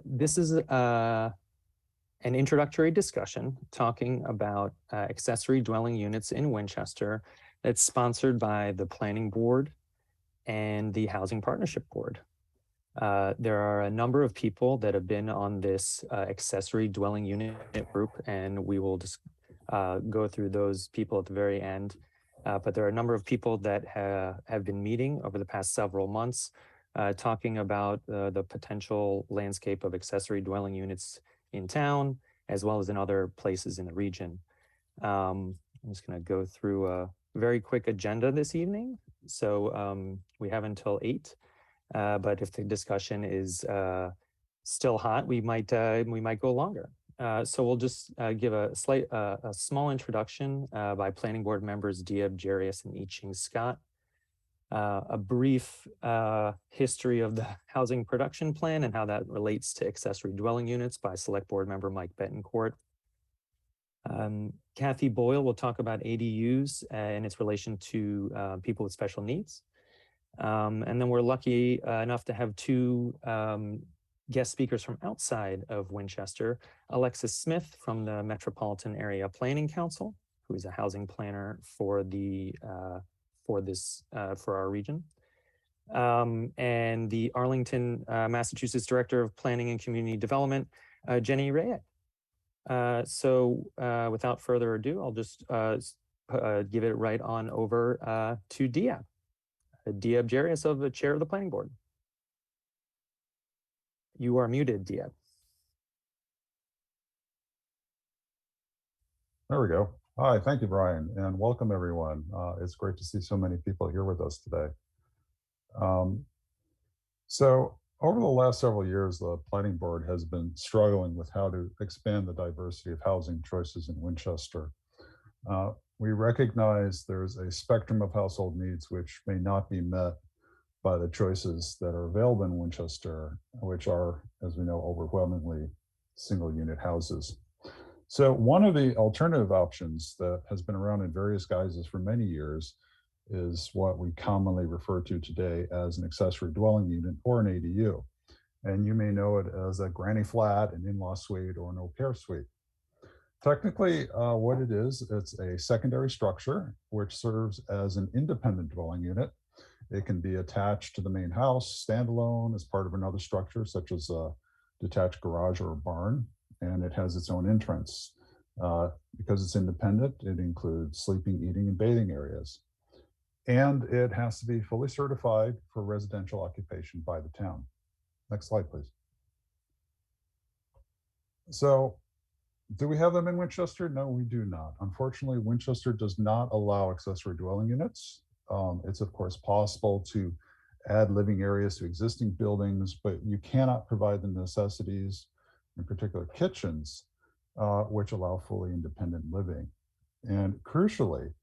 This is an introductory discussion talking about accessory dwelling units in Winchester that's sponsored by the Planning Board and the Housing Partnership Board. There are a number of people that have been on this accessory dwelling unit group, and we will just go through those people at the very end. But there are a number of people that have been meeting over the past several months, talking about the potential landscape of accessory dwelling units in town, as well as in other places in the region. I'm just going to go through a very quick agenda this evening. So we have until 8, but if the discussion is still hot, we might go longer. So we'll just give a small introduction by Planning Board members Diab, Jarius, and I Ching Scott. A brief history of the housing production plan and how that relates to accessory dwelling units by Select Board member Mike Betancourt. Kathy Boyle will talk about ADUs and its relation to people with special needs. And then we're lucky enough to have 2 guest speakers from outside of Winchester, Alexis Smith from the Metropolitan Area Planning Council, who is a housing planner for our region, and the Arlington, Massachusetts Director of Planning and Community Development, Jenny Raitt. So without further ado, I'll just give it right on over to Diab. Diab Jarius, of the Chair of the Planning Board. You are muted, Diab. There we go. Hi, thank you, Brian, and welcome everyone. It's great to see so many people here with us today. So over the last several years, the Planning Board has been struggling with how to expand the diversity of housing choices in Winchester. We recognize there's a spectrum of household needs which may not be met by the choices that are available in Winchester, which are, as we know, overwhelmingly single unit houses. So one of the alternative options that has been around in various guises for many years is what we commonly refer to today as an accessory dwelling unit, or an ADU. And you may know it as a granny flat, an in-law suite, or an au pair suite. Technically, what it is, it's a secondary structure which serves as an independent dwelling unit. It can be attached to the main house, standalone, as part of another structure, such as a detached garage or a barn, and it has its own entrance. Because it's independent, it includes sleeping, eating, and bathing areas. And it has to be fully certified for residential occupation by the town. Next slide, please. So, do we have them in Winchester? No, we do not. Unfortunately, Winchester does not allow accessory dwelling units. It's of course possible to add living areas to existing buildings, but you cannot provide the necessities, in particular kitchens, which allow fully independent living. And crucially,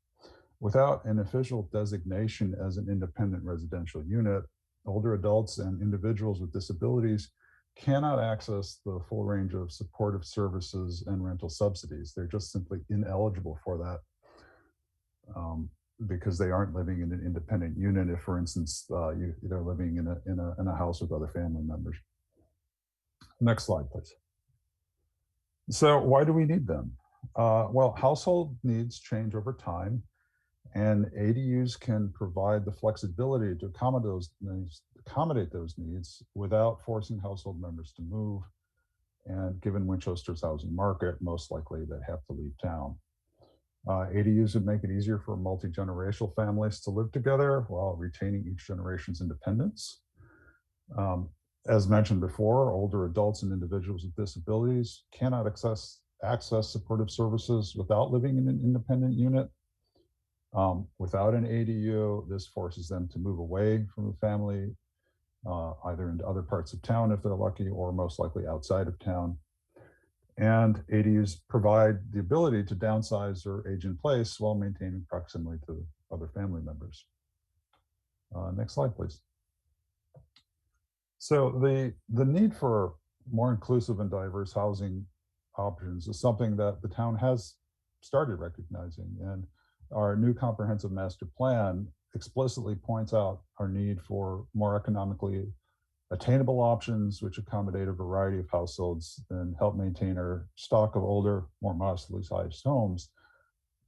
without an official designation as an independent residential unit, older adults and individuals with disabilities cannot access the full range of supportive services and rental subsidies. They're just simply ineligible for that because they aren't living in an independent unit. If, for instance, they're living in a house with other family members. Next slide, please. So why do we need them? Well, household needs change over time, and ADUs can provide the flexibility to accommodate those needs without forcing household members to move. And given Winchester's housing market, most likely they have to leave town. ADUs would make it easier for multi-generational families to live together while retaining each generation's independence. As mentioned before, older adults and individuals with disabilities cannot access supportive services without living in an independent unit. Without an ADU, this forces them to move away from the family, either into other parts of town if they're lucky, or most likely outside of town. And ADUs provide the ability to downsize or age in place while maintaining proximity to other family members. Next slide, please. So the need for more inclusive and diverse housing options is something that the town has started recognizing, and our new comprehensive master plan explicitly points out our need for more economically attainable options which accommodate a variety of households and help maintain our stock of older, more modestly sized homes.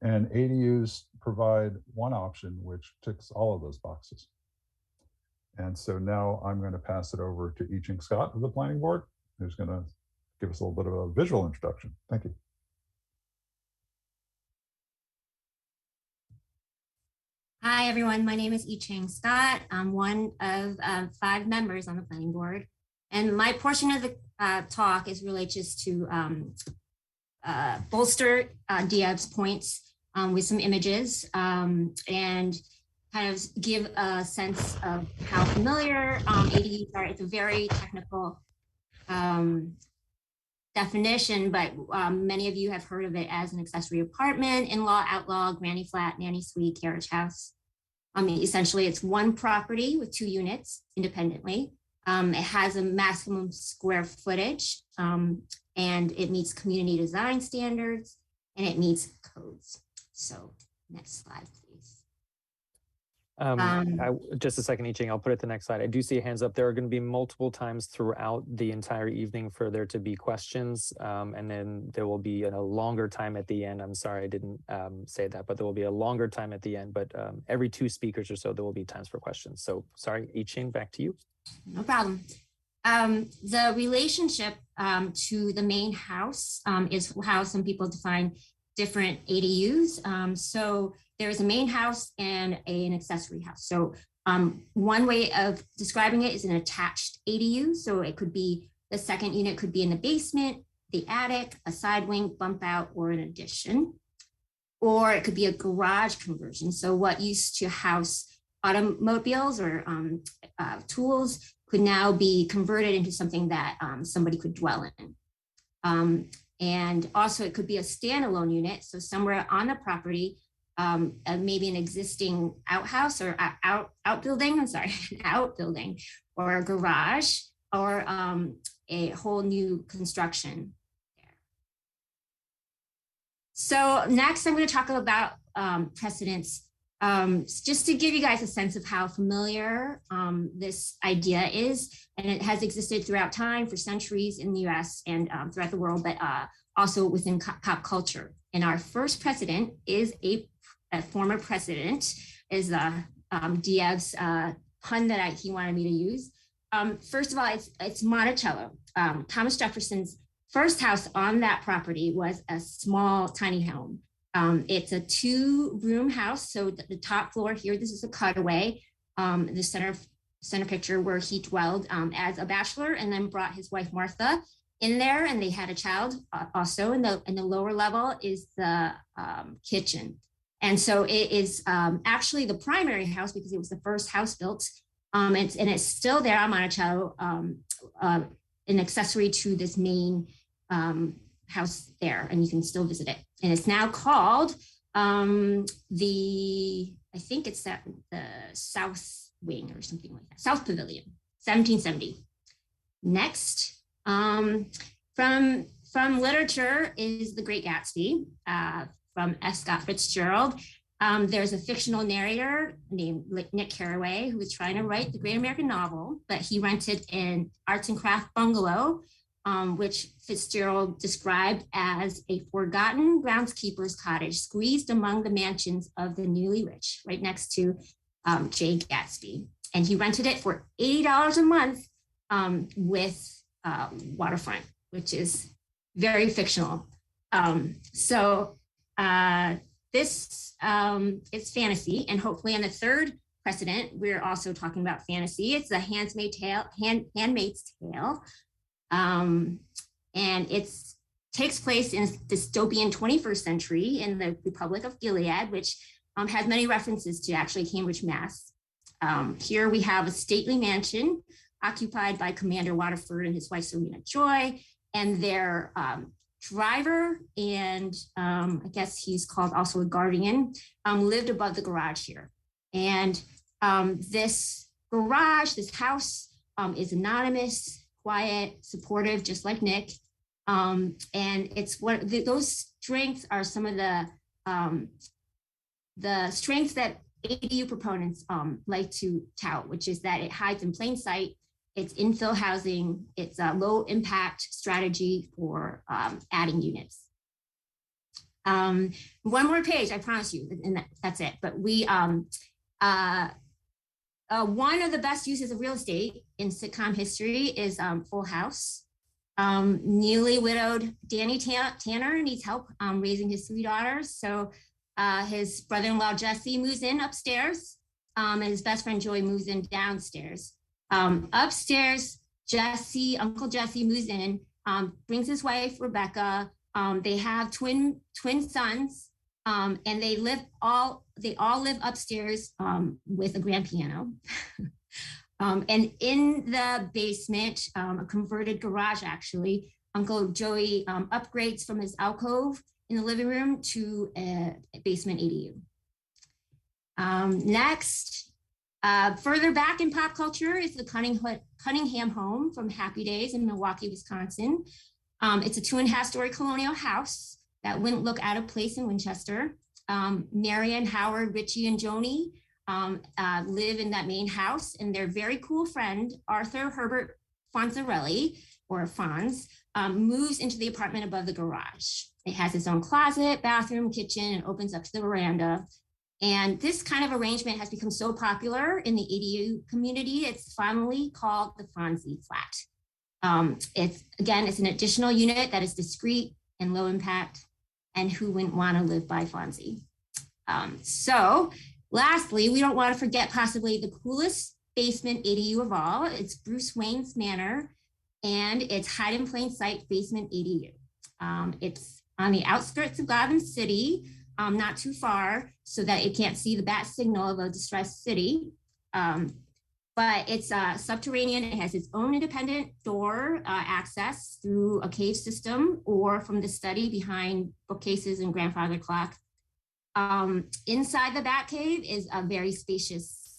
And ADUs provide one option which ticks all of those boxes. And so now I'm going to pass it over to I Ching Scott of the Planning Board, who's going to give us a little bit of a visual introduction. Thank you. Hi, everyone. My name is I Ching Scott. I'm one of 5 members on the planning board. And my portion of the talk is really just to bolster Diab's points with some images and kind of give a sense of how familiar ADUs are. It's a very technical definition, but many of you have heard of it as an accessory apartment, in-law, outlaw, granny flat, nanny suite, carriage house. Essentially, it's one property with 2 units independently. It has a maximum square footage, and it meets community design standards, and it meets codes. So next slide, please. Just a second, I Ching, I'll put it the next slide. I do see hands up. There are going to be multiple times throughout the entire evening for there to be questions. And then there will be a longer time at the end. I'm sorry, I didn't say that, but there will be a longer time at the end. But every 2 speakers or so, there will be times for questions. So sorry, I Ching, back to you. No problem. The relationship to the main house is how some people define different ADUs. So there's a main house and an accessory house. So one way of describing it is an attached ADU. So it could be, the second unit could be in the basement, the attic, a side wing, bump out, or an addition. Or it could be a garage conversion. So what used to house automobiles or tools could now be converted into something that somebody could dwell in. And also it could be a standalone unit. So somewhere on the property, maybe an existing outhouse or outbuilding, an outbuilding, or a garage, or a whole new construction. So next I'm going to talk about precedents, just to give you guys a sense of how familiar this idea is. And it has existed throughout time for centuries in the US and throughout the world, but also within pop culture. And our first precedent is a former president, is Diab's pun that he wanted me to use. First of all, it's Monticello. Thomas Jefferson's first house on that property was a small, tiny home. It's a 2-room house. So the top floor here, this is a cutaway, the center picture where he dwelled as a bachelor, and then brought his wife Martha in there, and they had a child also. In the lower level is the kitchen. And so it is actually the primary house because it was the first house built. And it's still there on Monticello, an accessory to this main house there, and you can still visit it. And it's now called I think it's the South Wing or something like that, South Pavilion, 1770. Next, from literature is The Great Gatsby, from S. Scott Fitzgerald. There's a fictional narrator named Nick Carraway who was trying to write the great American novel, but he rented an arts and craft bungalow, which Fitzgerald described as a forgotten groundskeeper's cottage squeezed among the mansions of the newly rich, right next to J. Gatsby. And he rented it for $80 a month with waterfront, which is very fictional. This is fantasy, and hopefully on the third precedent, we're also talking about fantasy. It's the Handmaid's Tale. And it takes place in dystopian 21st century in the Republic of Gilead, which has many references to actually Cambridge, Mass. Here we have a stately mansion occupied by Commander Waterford and his wife, Serena Joy, and their driver, and I guess he's called also a guardian, lived above the garage here. And this garage, this house is anonymous, quiet, supportive, just like Nick. And it's what those strengths are some of the strengths that ADU proponents like to tout, which is that it hides in plain sight. It's infill housing. It's a low impact strategy for adding units. One more page, I promise you, and that's it. But we, one of the best uses of real estate in sitcom history is Full House. Newly widowed Danny Tanner needs help raising his 3 daughters. So his brother-in-law Jesse moves in upstairs, and his best friend Joy moves in downstairs. Upstairs, Uncle Jesse moves in, brings his wife Rebecca. They have twin sons, and they all live upstairs with a grand piano. And in the basement, a converted garage, actually, Uncle Joey upgrades from his alcove in the living room to a basement ADU. Next, further back in pop culture is the Cunningham home from Happy Days in Milwaukee, Wisconsin. It's a 2.5-story colonial house that wouldn't look out of place in Winchester. Marion, Howard, Richie, and Joni live in that main house, and their very cool friend, Arthur Herbert Fonzarelli, or Fonz, moves into the apartment above the garage. It has its own closet, bathroom, kitchen, and opens up to the veranda. And this kind of arrangement has become so popular in the ADU community, it's fondly called the Fonzie flat. It's an additional unit that is discreet and low impact, and who wouldn't want to live by Fonzie? So lastly, we don't want to forget possibly the coolest basement ADU of all. It's Bruce Wayne's Manor, and it's hide in plain sight basement ADU. It's on the outskirts of Gotham City, not too far, so that it can't see the bat signal of a distressed city. But it's subterranean. It has its own independent door access through a cave system or from the study behind bookcases and grandfather clock. Inside the bat cave is a very spacious,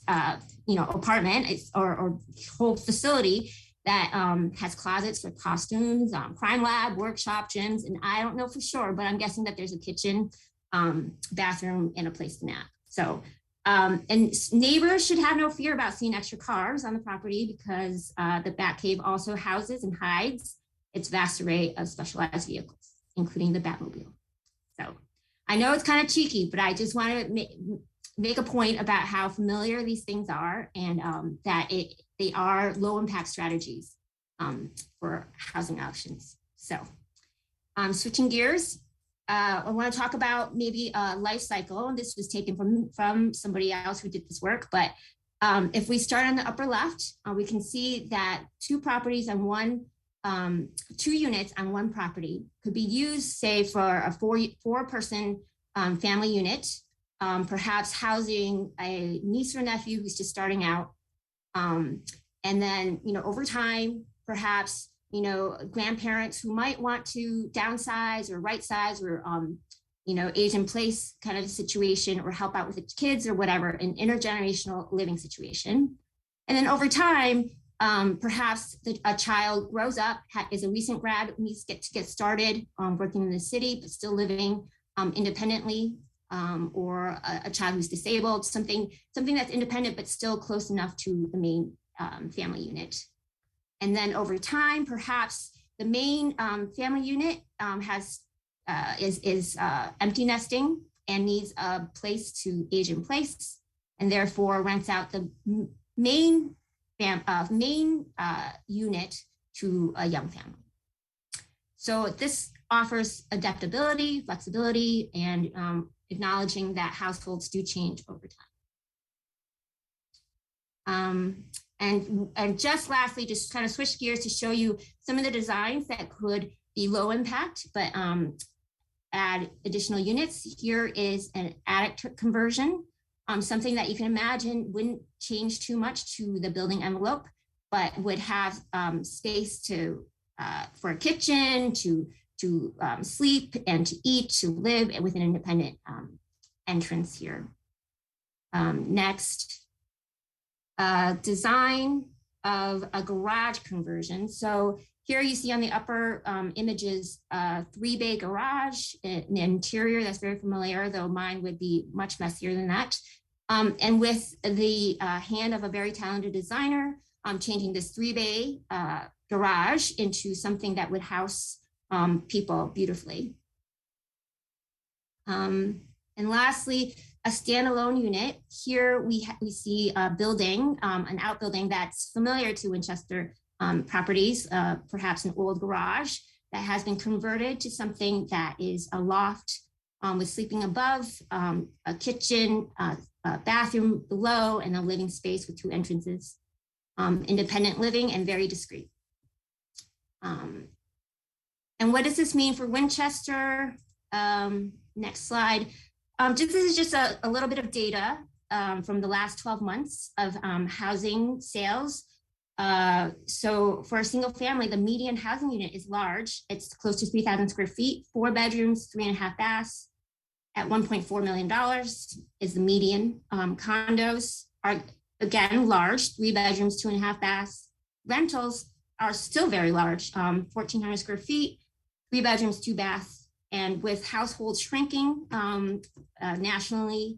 apartment or whole facility that has closets for costumes, crime lab, workshop, gyms, and I don't know for sure, but I'm guessing that there's a kitchen, bathroom, and a place to nap. So, and neighbors should have no fear about seeing extra cars on the property because the Batcave also houses and hides its vast array of specialized vehicles, including the Batmobile. So I know it's kind of cheeky, but I just want to make a point about how familiar these things are and that they are low impact strategies for housing options. So switching gears, I want to talk about maybe a life cycle. And this was taken from somebody else who did this work. But if we start on the upper left, we can see that two units on one property could be used, say, for a four-person family unit, perhaps housing a niece or nephew who's just starting out. And then, over time, perhaps, grandparents who might want to downsize or right size or, age in place kind of situation or help out with the kids or whatever, an intergenerational living situation. And then over time, perhaps a child grows up, is a recent grad, needs to get started working in the city, but still living independently, or a child who's disabled, something that's independent, but still close enough to the main family unit. And then over time, perhaps the main family unit is empty nesting and needs a place to age in place, and therefore rents out the main unit to a young family. So this offers adaptability, flexibility, and acknowledging that households do change over time. And just lastly, just kind of switch gears to show you some of the designs that could be low impact, but add additional units. Here is an attic conversion, something that you can imagine wouldn't change too much to the building envelope, but would have space for a kitchen, to sleep and to eat, to live with an independent entrance here. Next, design of a garage conversion. So here you see on the upper images, 3-bay garage, an interior that's very familiar, though mine would be much messier than that. And with the hand of a very talented designer, changing this 3-bay garage into something that would house people beautifully. And lastly, a standalone unit. Here we see a building, an outbuilding that's familiar to Winchester properties, perhaps an old garage that has been converted to something that is a loft with sleeping above, a kitchen, a bathroom below, and a living space with 2 entrances. Independent living and very discreet. And what does this mean for Winchester? Next slide. This is just a little bit of data from the last 12 months of housing sales. So for a single family, the median housing unit is large. It's close to 3,000 square feet, 4 bedrooms, 3.5 baths at $1.4 million is the median. Condos are, again, large, 3 bedrooms, 2.5 baths. Rentals are still very large, 1,400 square feet, 3 bedrooms, 2 baths. And with households shrinking nationally,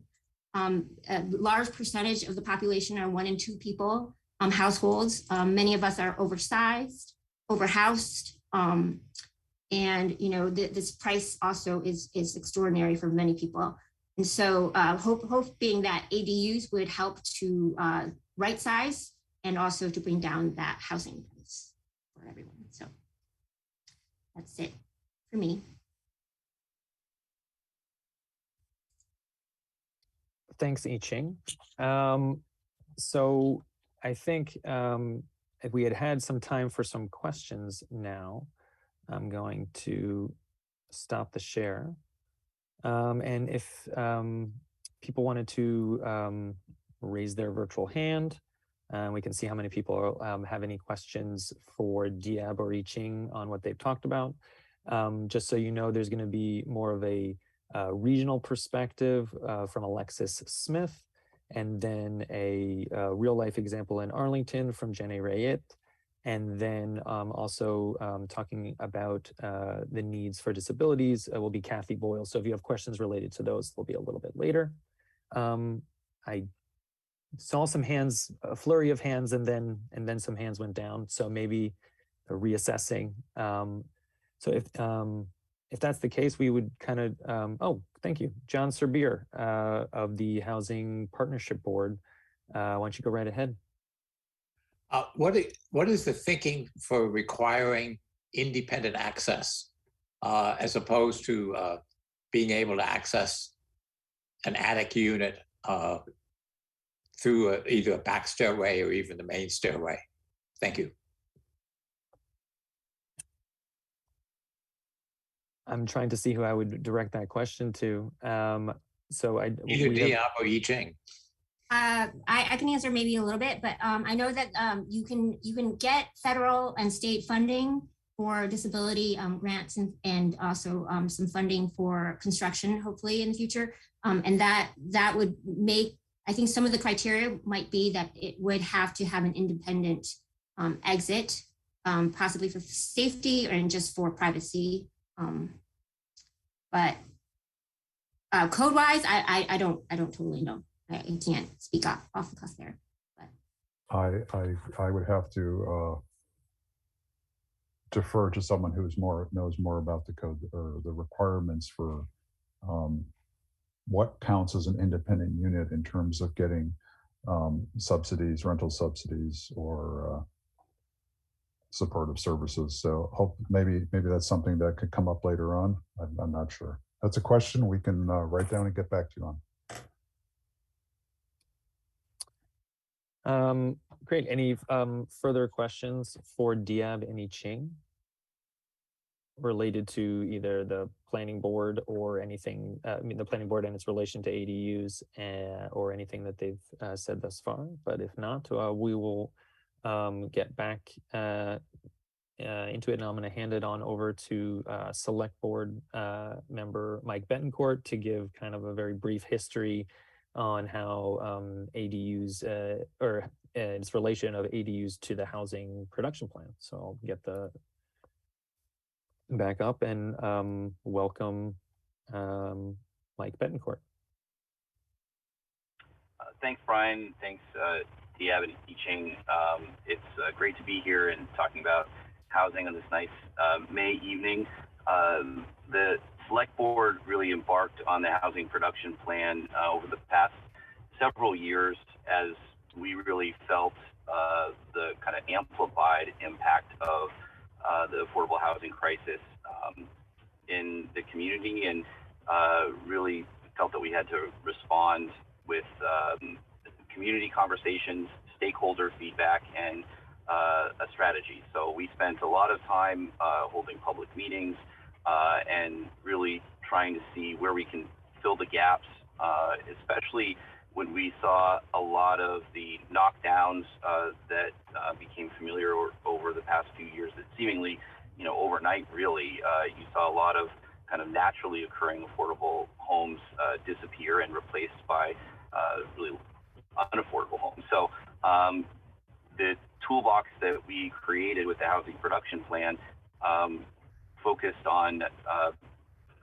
a large percentage of the population are 1 and 2 people households. Many of us are oversized, overhoused, and this price also is extraordinary for many people. And so hoping that ADUs would help to right size and also to bring down that housing price for everyone. So that's it for me. Thanks, I Ching. So I think if we had some time for some questions now, I'm going to stop the share. And if people wanted to raise their virtual hand, we can see how many people have any questions for Diab or I Ching on what they've talked about. Just so you know, there's going to be more of a regional perspective from Alexis Smith, and then a real life example in Arlington from Jenny Raitt, and then also talking about the needs for disabilities will be Kathy Boyle. So if you have questions related to those, they'll be a little bit later. I saw some hands, a flurry of hands, and then some hands went down. So maybe reassessing. So if that's the case, we would kind of, oh, thank you. John Serbier of the Housing Partnership Board. Why don't you go right ahead? What is the thinking for requiring independent access as opposed to being able to access an attic unit through either a back stairway or even the main stairway? Thank you. I'm trying to see who I would direct that question to. So either Diab or I Ching. I can answer maybe a little bit, but I know that you can get federal and state funding for disability grants and also some funding for construction, hopefully in the future. And that would make, I think some of the criteria might be that it would have to have an independent exit, possibly for safety and just for privacy. But code-wise, I don't totally know. I can't speak off the cuff there. But I would have to defer to someone who's knows more about the code or the requirements for what counts as an independent unit in terms of getting subsidies, rental subsidies, or supportive services. So maybe that's something that could come up later on. I'm not sure. That's a question we can write down and get back to you on. Great. Any further questions for Diab and I Ching related to either the planning board or anything, the planning board and its relation to ADUs or anything that they've said thus far? But if not, we will get back into it, and I'm going to hand it on over to Select Board member Mike Betancourt to give kind of a very brief history on how ADUs or its relation of ADUs to the housing production plan. So I'll get the back up and welcome Mike Betancourt. Thanks, Brian. Thanks, Diab and Iching. It's great to be here and talking about housing on this nice May evening. The Select Board really embarked on the housing production plan over the past several years as we really felt the kind of amplified impact of the affordable housing crisis in the community, and really felt that we had to respond with community conversations, stakeholder feedback, and a strategy. So we spent a lot of time holding public meetings and really trying to see where we can fill the gaps, especially when we saw a lot of the knockdowns that became familiar over the past few years that seemingly, overnight really, you saw a lot of kind of naturally occurring affordable homes disappear and replaced by really unaffordable homes. So the toolbox that we created with the housing production plan focused on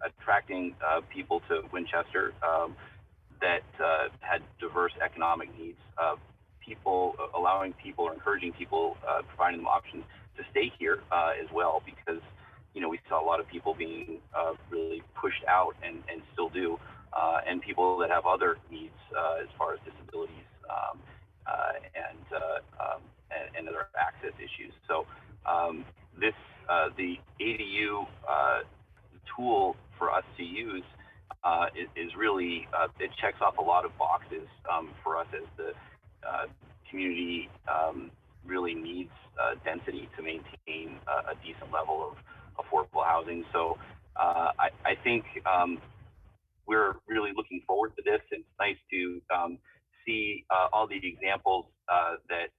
attracting people to Winchester that had diverse economic needs, allowing people or encouraging people, providing them options to stay here as well, because we saw a lot of people being really pushed out and still do, and people that have other needs as far as disabilities and other access issues. So the ADU tool for us to use is really, it checks off a lot of boxes for us as the community really needs density to maintain a decent level of affordable housing. So I think we're really looking forward to this. It's nice to see all the examples that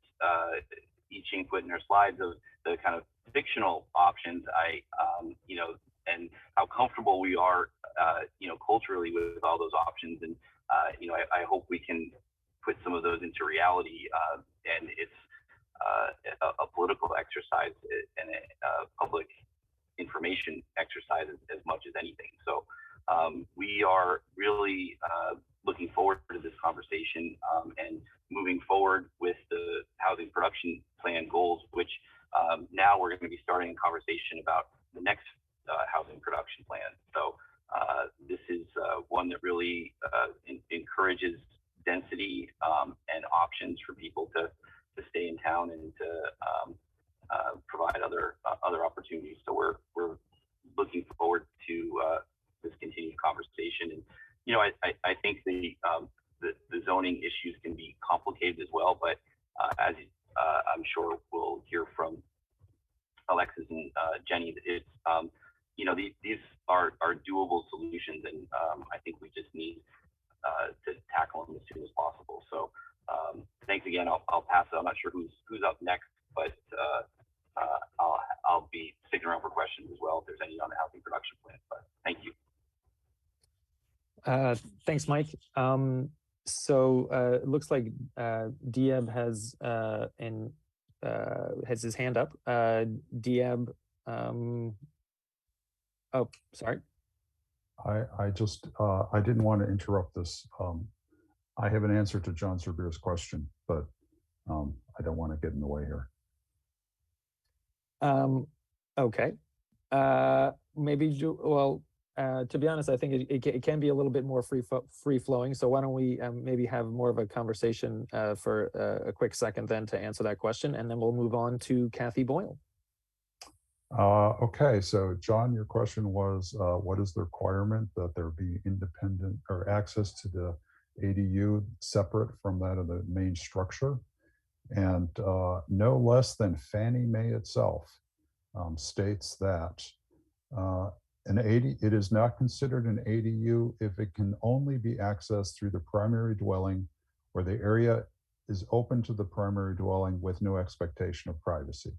Iching put in her slides of the kind of fictional options. And how comfortable we are, culturally with all those options. And I hope we can put some of those into reality. And it's a political exercise and a public information exercise as much as anything. So we are really looking forward to this conversation and moving forward with the housing production plan goals, which now we're going to be starting a conversation about the next housing production plan. So this is one that really encourages density and options for people to stay in town and to provide other opportunities. So we're looking forward to this continued conversation. And I think the zoning issues can be complicated as well, but as I'm sure we'll hear from Alexis and Jenny, it's these are doable solutions, and I think we just need to tackle them as soon as possible. So thanks again. I'll pass it. I'm not sure who's up next, but I'll be sticking around for questions as well if there's any on the housing production plan. But thank you. Thanks, Mike. So it looks like Diab has his hand up. Diab. Oh, sorry. I just I didn't want to interrupt this. I have an answer to John Serbeer's question, but I don't want to get in the way here. Okay. Maybe, to be honest, I think it can be a little bit more free flowing. So why don't we maybe have more of a conversation for a quick second then to answer that question, and then we'll move on to Kathy Boyle. Okay, so John, your question was, what is the requirement that there be independent or access to the ADU separate from that of the main structure? And no less than Fannie Mae itself states that it is not considered an ADU if it can only be accessed through the primary dwelling, where the area is open to the primary dwelling with no expectation of privacy.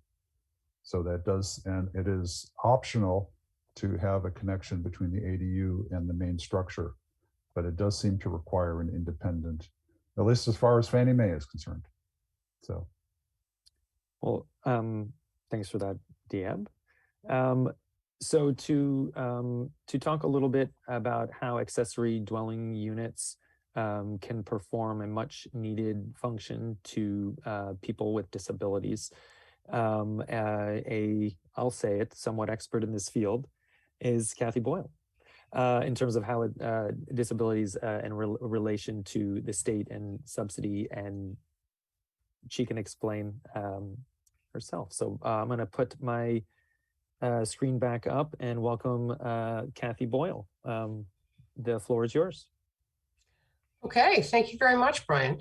So that does, and it is optional to have a connection between the ADU and the main structure, but it does seem to require an independent, at least as far as Fannie Mae is concerned. So. Well, thanks for that, Diab. So to talk a little bit about how accessory dwelling units can perform a much needed function to people with disabilities. I'll say it, somewhat expert in this field is Kathy Boyle, in terms of how disabilities in relation to the state and subsidy, and she can explain herself. So I'm going to put my screen back up and welcome Kathy Boyle. The floor is yours. Okay, thank you very much, Brian.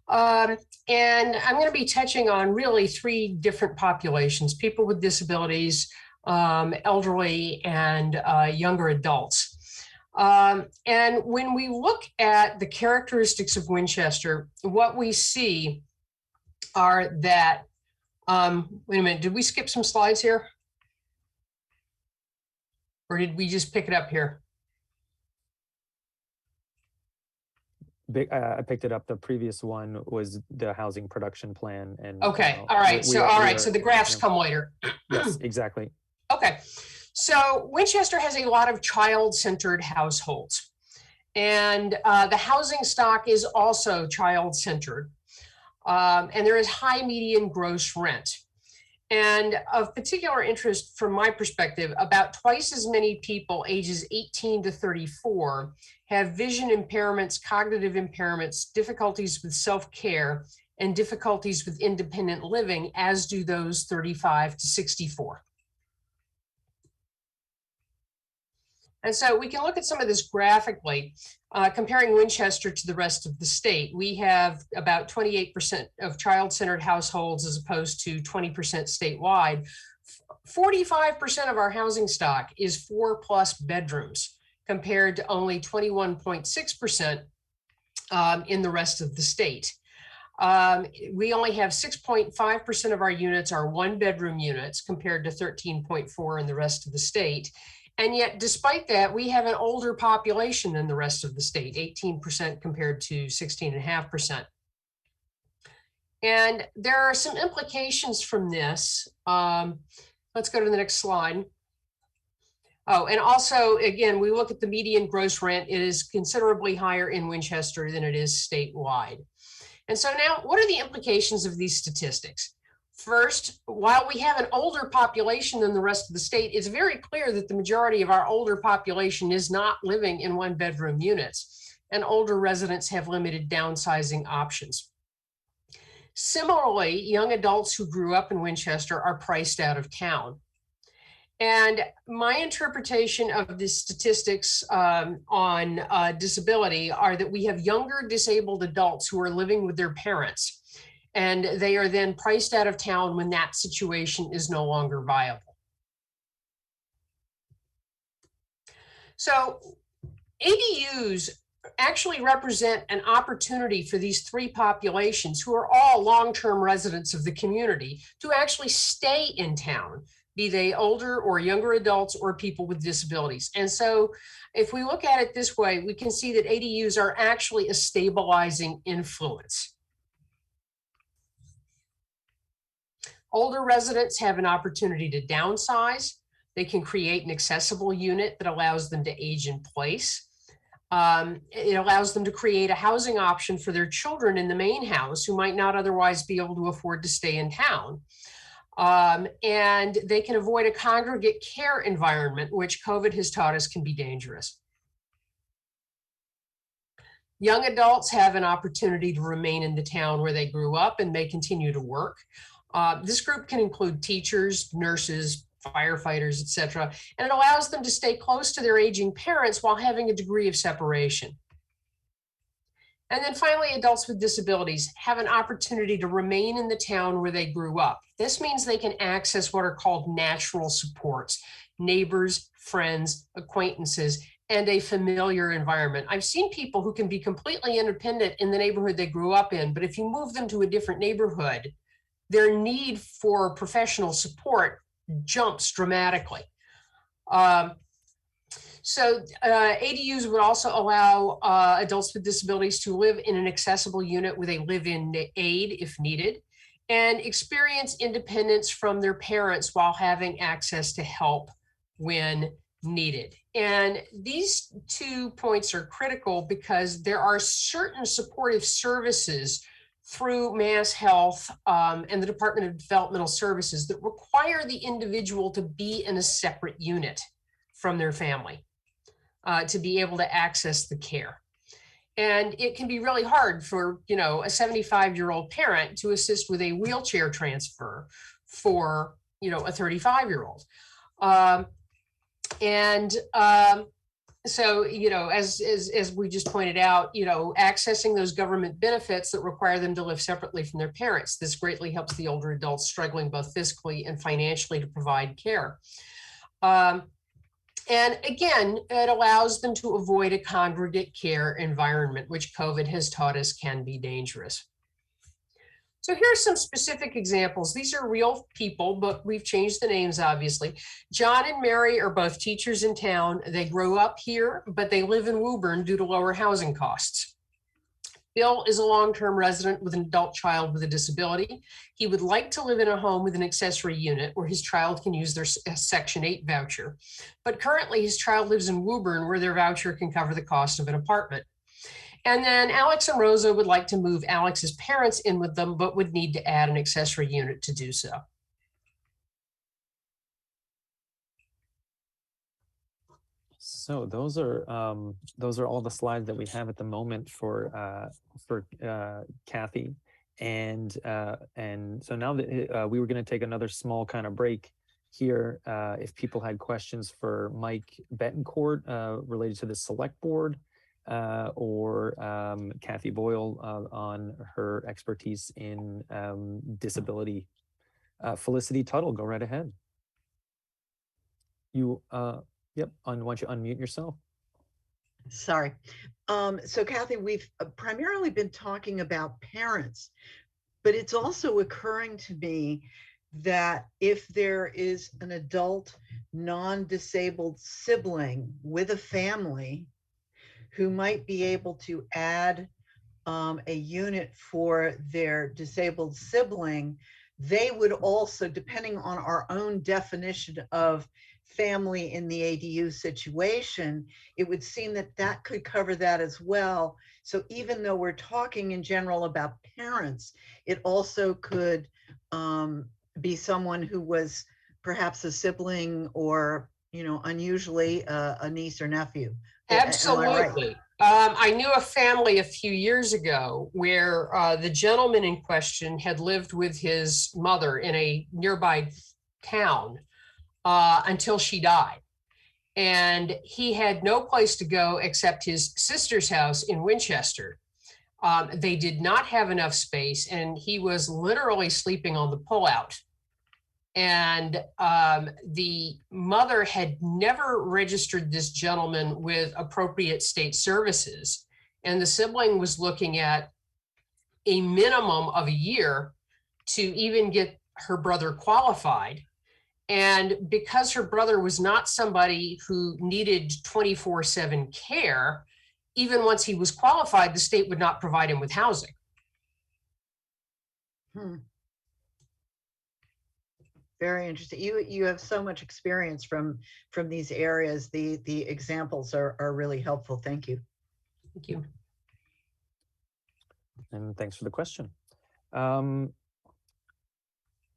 And I'm going to be touching on really three different populations: people with disabilities, elderly, and younger adults. And when we look at the characteristics of Winchester, what we see are that, wait a minute, did we skip some slides here? Or did we just pick it up here? I picked it up. The previous one was the housing production plan. And okay, all right. So the graphs come later. Yes, exactly. Okay, so Winchester has a lot of child-centered households, and the housing stock is also child-centered, and there is high median gross rent. And of particular interest from my perspective, about twice as many people ages 18 to 34 have vision impairments, cognitive impairments, difficulties with self-care, and difficulties with independent living, as do those 35 to 64. And so we can look at some of this graphically, comparing Winchester to the rest of the state. We have about 28% of child-centered households as opposed to 20% statewide. 45% of our housing stock is 4+ bedrooms compared to only 21.6% in the rest of the state. We only have 6.5% of our units are 1-bedroom units compared to 13.4% in the rest of the state. And yet, despite that, we have an older population than the rest of the state, 18% compared to 16.5%. And there are some implications from this. Let's go to the next slide. Oh, and also, again, we look at the median gross rent. It is considerably higher in Winchester than it is statewide. And so now, what are the implications of these statistics? First, while we have an older population than the rest of the state, it's very clear that the majority of our older population is not living in 1-bedroom units, and older residents have limited downsizing options. Similarly, young adults who grew up in Winchester are priced out of town. And my interpretation of the statistics on disability are that we have younger disabled adults who are living with their parents, and they are then priced out of town when that situation is no longer viable. So ADUs actually represent an opportunity for these three populations, who are all long-term residents of the community, to actually stay in town, be they older or younger adults or people with disabilities. And so if we look at it this way, we can see that ADUs are actually a stabilizing influence. Older residents have an opportunity to downsize. They can create an accessible unit that allows them to age in place. It allows them to create a housing option for their children in the main house who might not otherwise be able to afford to stay in town. And they can avoid a congregate care environment, which COVID has taught us can be dangerous. Young adults have an opportunity to remain in the town where they grew up and may continue to work. This group can include teachers, nurses, firefighters, etc., and it allows them to stay close to their aging parents while having a degree of separation. And then finally, adults with disabilities have an opportunity to remain in the town where they grew up. This means they can access what are called natural supports: neighbors, friends, acquaintances, and a familiar environment. I've seen people who can be completely independent in the neighborhood they grew up in, but if you move them to a different neighborhood, their need for professional support jumps dramatically. So ADUs would also allow adults with disabilities to live in an accessible unit with a live-in aid if needed, and experience independence from their parents while having access to help when needed. And these 2 points are critical because there are certain supportive services through Mass Health and the Department of Developmental Services that require the individual to be in a separate unit from their family to be able to access the care. And it can be really hard for, a 75-year-old parent to assist with a wheelchair transfer for, a 35-year-old. So, as we just pointed out, accessing those government benefits that require them to live separately from their parents. This greatly helps the older adults struggling both physically and financially to provide care. And again, it allows them to avoid a congregate care environment, which COVID has taught us can be dangerous. So here's some specific examples. These are real people, but we've changed the names, obviously. John and Mary are both teachers in town. They grew up here, but they live in Woburn due to lower housing costs. Bill is a long-term resident with an adult child with a disability. He would like to live in a home with an accessory unit where his child can use their Section 8 voucher. But currently his child lives in Woburn where their voucher can cover the cost of an apartment. And then Alex and Rosa would like to move Alex's parents in with them, but would need to add an accessory unit to do so. So those are all the slides that we have at the moment for Kathy, and so now that we were going to take another small kind of break here, if people had questions for Mike Betancourt related to the select board, or Kathy Boyle on her expertise in disability. Felicity Tuttle, go right ahead. You. Yep, why don't you unmute yourself? Sorry. So Kathy, we've primarily been talking about parents, but it's also occurring to me that if there is an adult non-disabled sibling with a family who might be able to add a unit for their disabled sibling, they would also, depending on our own definition of family in the ADU situation, it would seem that that could cover that as well. So even though we're talking in general about parents, it also could be someone who was perhaps a sibling or, unusually a niece or nephew. Absolutely. I knew a family a few years ago where the gentleman in question had lived with his mother in a nearby town until she died. And he had no place to go except his sister's house in Winchester. They did not have enough space, and he was literally sleeping on the pullout. And the mother had never registered this gentleman with appropriate state services. And the sibling was looking at a minimum of a year to even get her brother qualified. And because her brother was not somebody who needed 24/7 care, even once he was qualified, the state would not provide him with housing. Very interesting. You have so much experience from these areas. The examples are really helpful. Thank you. Thank you. And thanks for the question.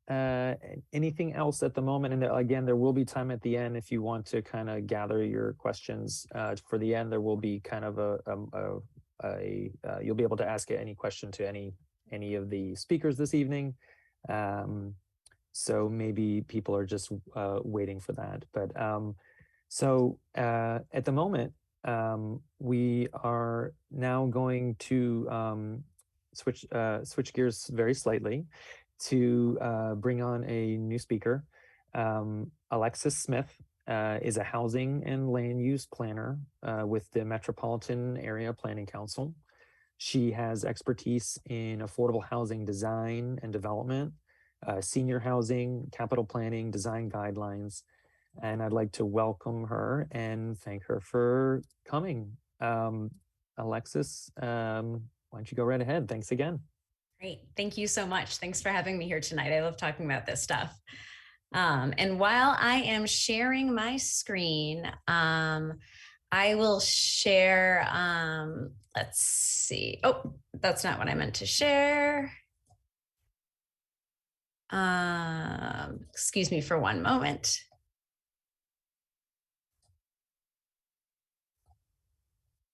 Anything else at the moment? And again, there will be time at the end if you want to kind of gather your questions for the end. There will be kind of you'll be able to ask any question to any of the speakers this evening. So maybe people are just waiting for that. But so at the moment, we are now going to switch gears very slightly to bring on a new speaker. Alexis Smith is a housing and land use planner with the Metropolitan Area Planning Council. She has expertise in affordable housing design and development, senior housing, capital planning, design guidelines, and I'd like to welcome her and thank her for coming. Alexis, why don't you go right ahead? Thanks again. Great. Thank you so much. Thanks for having me here tonight. I love talking about this stuff. And while I am sharing my screen, I will share, let's see. Oh, that's not what I meant to share. Excuse me for one moment.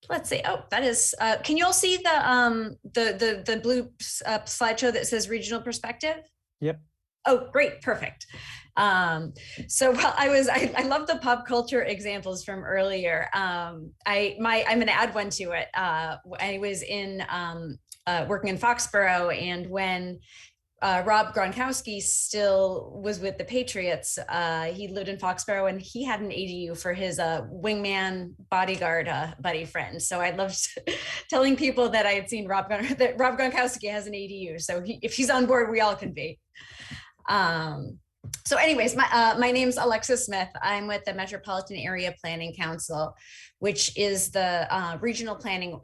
Let's see. Oh, that is. Can you all see the blue slideshow that says regional perspective? Yep. Oh, great, perfect. So while I love the pop culture examples from earlier. I'm going to add one to it. I was in working in Foxborough, and when Rob Gronkowski still was with the Patriots, he lived in Foxborough, and he had an ADU for his wingman bodyguard buddy friend. So I loved telling people that I had seen Rob Gronkowski has an ADU. So if he's on board, we all can be. So anyways, my name's Alexis Smith. I'm with the Metropolitan Area Planning Council, which is the regional planning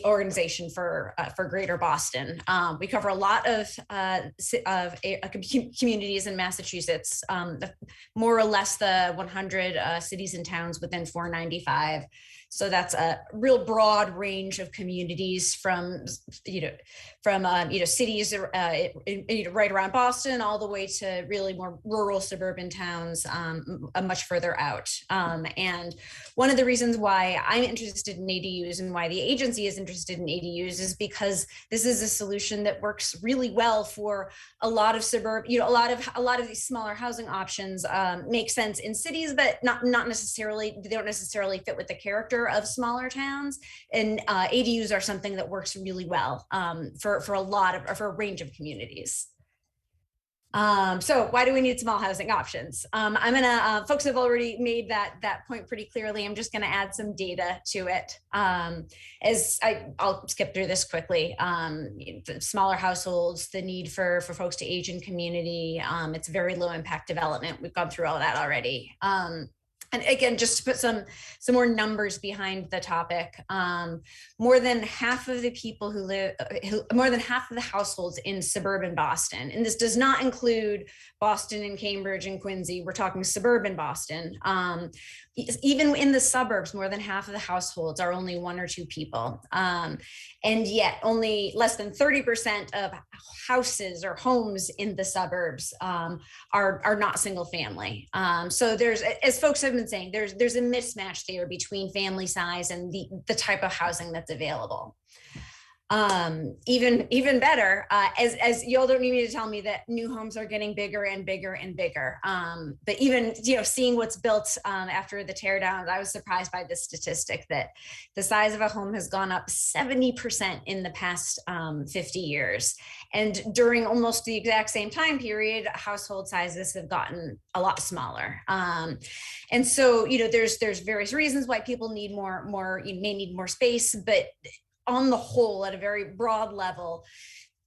organization for Greater Boston. We cover a lot of communities in Massachusetts, more or less the 100 cities and towns within 495. So that's a real broad range of communities from cities right around Boston all the way to really more rural suburban towns much further out. And one of the reasons why I'm interested in ADUs and why the agency is interested in ADUs is because this is a solution that works really well for a lot of a lot of these smaller housing options make sense in cities, but not necessarily, they don't necessarily fit with the character of smaller towns. And ADUs are something that works really well for a range of communities. So why do we need small housing options? Folks have already made that point pretty clearly. I'm just gonna add some data to it. I'll skip through this quickly. The smaller households, the need for folks to age in community, it's very low impact development. We've gone through all that already. And again, just to put some more numbers behind the topic, more than half of the people more than half of the households in suburban Boston, and this does not include Boston and Cambridge and Quincy, we're talking suburban Boston. Even in the suburbs, more than half of the households are only one or two people. And yet only less than 30% of houses or homes in the suburbs are not single family. So there's, as folks have been saying, there's a mismatch there between family size and the type of housing that's available. Even better, as y'all don't need me to tell me that new homes are getting bigger and bigger and bigger. But even, seeing what's built after the tear down, I was surprised by this statistic that the size of a home has gone up 70% in the past 50 years. And during almost the exact same time period, household sizes have gotten a lot smaller. And so, there's various reasons why people need may need more space, but on the whole, at a very broad level,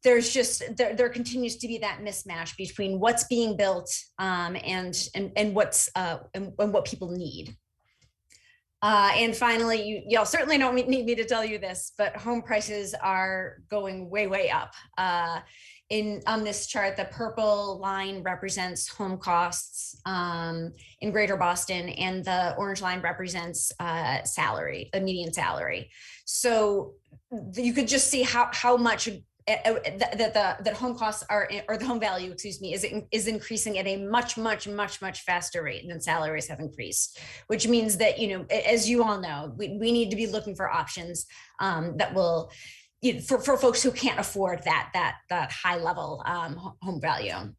there's just there continues to be that mismatch between what's being built and what's and what people need. And finally, y'all certainly don't need me to tell you this, but home prices are going way up. On this chart, the purple line represents home costs in Greater Boston, and the orange line represents salary, a median salary. So you could just see how much that home costs are, or the home value, excuse me, is increasing at a much faster rate than salaries have increased, which means that, as you all know, we need to be looking for options that will, for folks who can't afford that high level home value.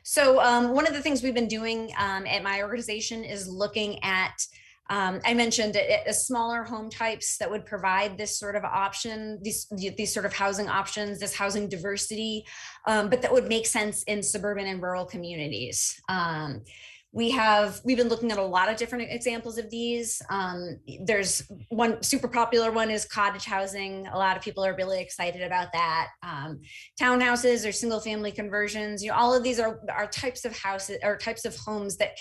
So one of the things we've been doing at my organization is looking at, I mentioned smaller home types that would provide this sort of option, these sort of housing options, this housing diversity, but that would make sense in suburban and rural communities. We've been looking at a lot of different examples of these. There's one super popular one is cottage housing. A lot of people are really excited about that. Townhouses or single family conversions, all of these are types of houses or types of homes that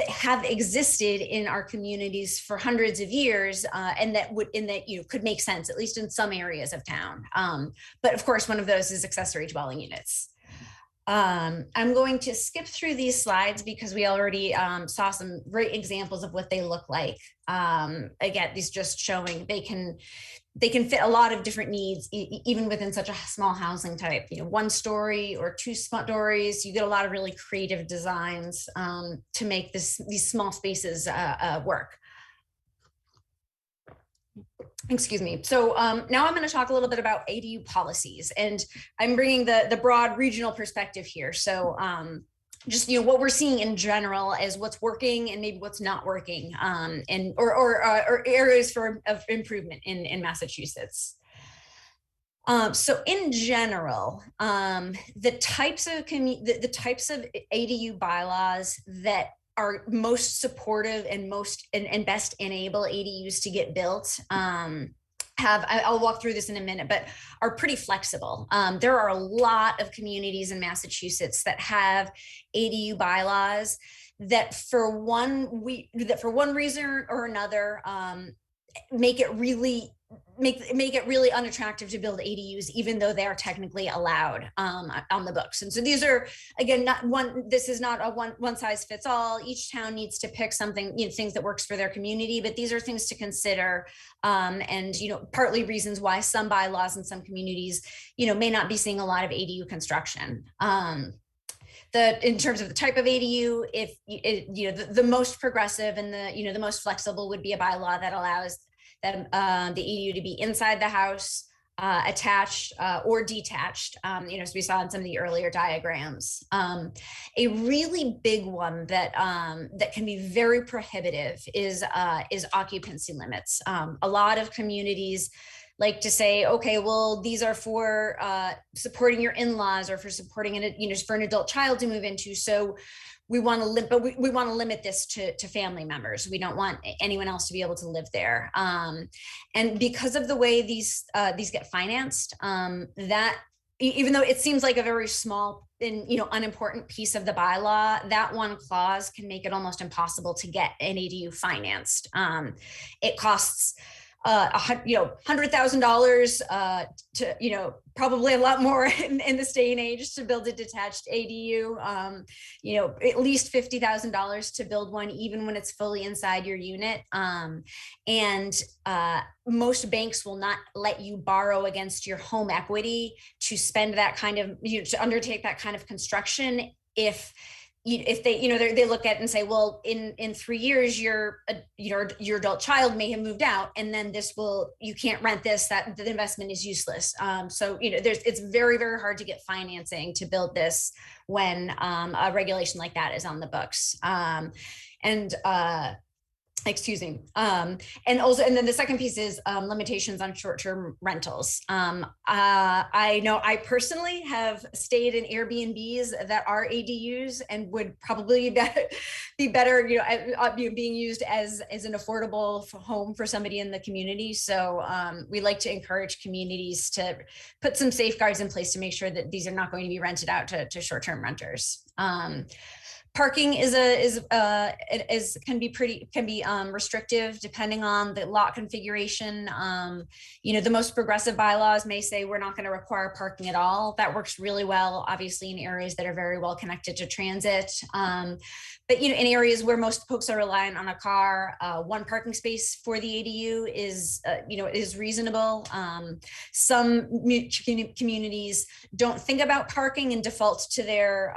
have existed in our communities for hundreds of years, and that could make sense, at least in some areas of town. But of course, one of those is accessory dwelling units. I'm going to skip through these slides because we already saw some great examples of what they look like. Again, these just showing they can fit a lot of different needs, even within such a small housing type. You know, 1 story or 2 stories. You get a lot of really creative designs to make these small spaces work. Excuse me. So now I'm going to talk a little bit about ADU policies, and I'm bringing the broad regional perspective here. So just, you know, what we're seeing in general is what's working and maybe what's not working, and or areas of improvement in Massachusetts. So in general, the types of ADU bylaws that are most supportive and best enable ADUs to get built I'll walk through this in a minute, but are pretty flexible. There are a lot of communities in Massachusetts that have ADU bylaws that for one reason or another make it really unattractive to build ADUs, even though they are technically allowed on the books. And so these are, again, this is not a one size fits all. Each town needs to pick something, you know, things that works for their community, but these are things to consider. And, you know, partly reasons why some bylaws in some communities, you know, may not be seeing a lot of ADU construction. In terms of the type of ADU, you know, the most progressive and the most flexible would be a bylaw that allows the ADU to be inside the house, attached or detached, you know, as we saw in some of the earlier diagrams. A really big one that can be very prohibitive is occupancy limits. A lot of communities like to say, okay, well, these are for supporting your in-laws or for supporting for an adult child to move into. So we want to limit this to family members. We don't want anyone else to be able to live there. And because of the way these get financed, that even though it seems like a very small and unimportant piece of the bylaw, that one clause can make it almost impossible to get an ADU financed. It costs $100,000 to probably a lot more in this day and age to build a detached ADU. At least $50,000 to build one, even when it's fully inside your unit. And most banks will not let you borrow against your home equity to spend that kind of to undertake that kind of construction if they look at it and say, well, in 3 years, your adult child may have moved out, and then you can't rent this, that the investment is useless. So it's very, very hard to get financing to build this when a regulation like that is on the books. Excuse me. And then the second piece is limitations on short-term rentals. I know I personally have stayed in Airbnbs that are ADUs and would probably be better, being used as an affordable home for somebody in the community. So we like to encourage communities to put some safeguards in place to make sure that these are not going to be rented out to short-term renters. Parking can be restrictive depending on the lot configuration. The most progressive bylaws may say we're not going to require parking at all. That works really well, obviously, in areas that are very well connected to transit. But in areas where most folks are reliant on a car, one parking space for the ADU is reasonable. Some communities don't think about parking and default to their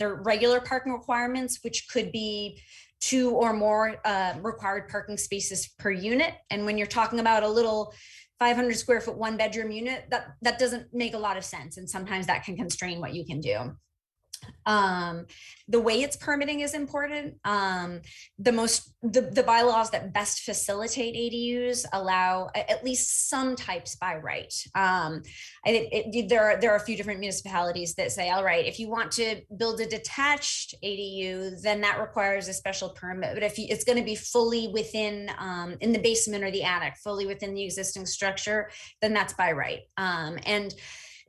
regular parking requirements, which could be 2 or more required parking spaces per unit. And when you're talking about a little 500 square foot 1-bedroom unit, that doesn't make a lot of sense. And sometimes that can constrain what you can do. The way it's permitting is important. The bylaws that best facilitate ADUs allow at least some types by right. There are a few different municipalities that say, all right, if you want to build a detached ADU, then that requires a special permit. But if it's going to be fully within in the basement or the attic, fully within the existing structure, then that's by right. And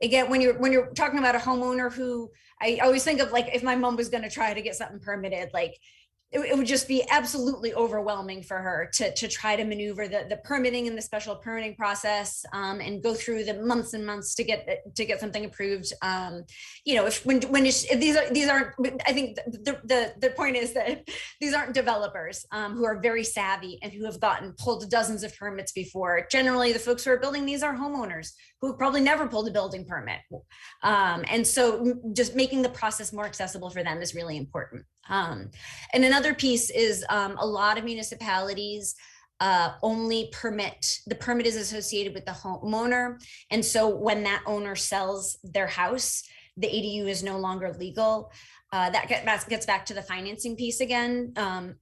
again, when you're talking about a homeowner who, I always think of, like, if my mom was going to try to get something permitted, like it would just be absolutely overwhelming for her to try to maneuver the permitting and the special permitting process, and go through the months and months to get something approved. You know, if these aren't, I think the point is that these aren't developers who are very savvy and who have pulled dozens of permits before. Generally, the folks who are building these are homeowners who have probably never pulled a building permit. And so just making the process more accessible for them is really important. And another piece is a lot of municipalities only the permit is associated with the homeowner. And so when that owner sells their house, the ADU is no longer legal. That gets back to the financing piece again.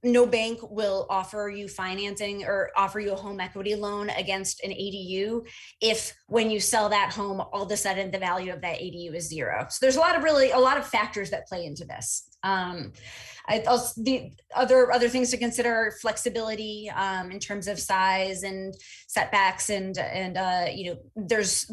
No bank will offer you financing or offer you a home equity loan against an ADU if when you sell that home, all of a sudden the value of that ADU is zero. So there's a lot of factors that play into this. The other things to consider are flexibility in terms of size and setbacks, and you know, there's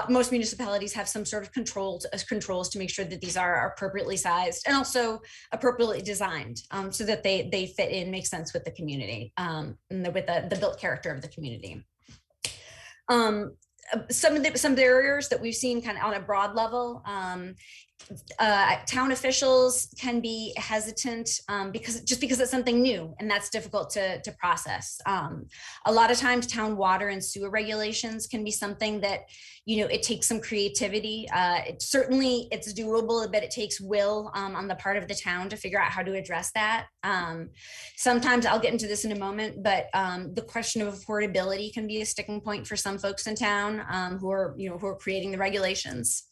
most municipalities have some sort of controls to make sure that these are appropriately sized and also appropriately designed, so that they fit in, make sense with the community, and with the built character of the community. Some barriers that we've seen kind of on a broad level, town officials can be hesitant because it's something new and that's difficult to process. A lot of times town water and sewer regulations can be something that, you know, it takes some creativity. Certainly it's doable, but it takes will on the part of the town to figure out how to address that. Sometimes I'll get into this in a moment, but the question of affordability can be a sticking point for some folks in town who are creating the regulations.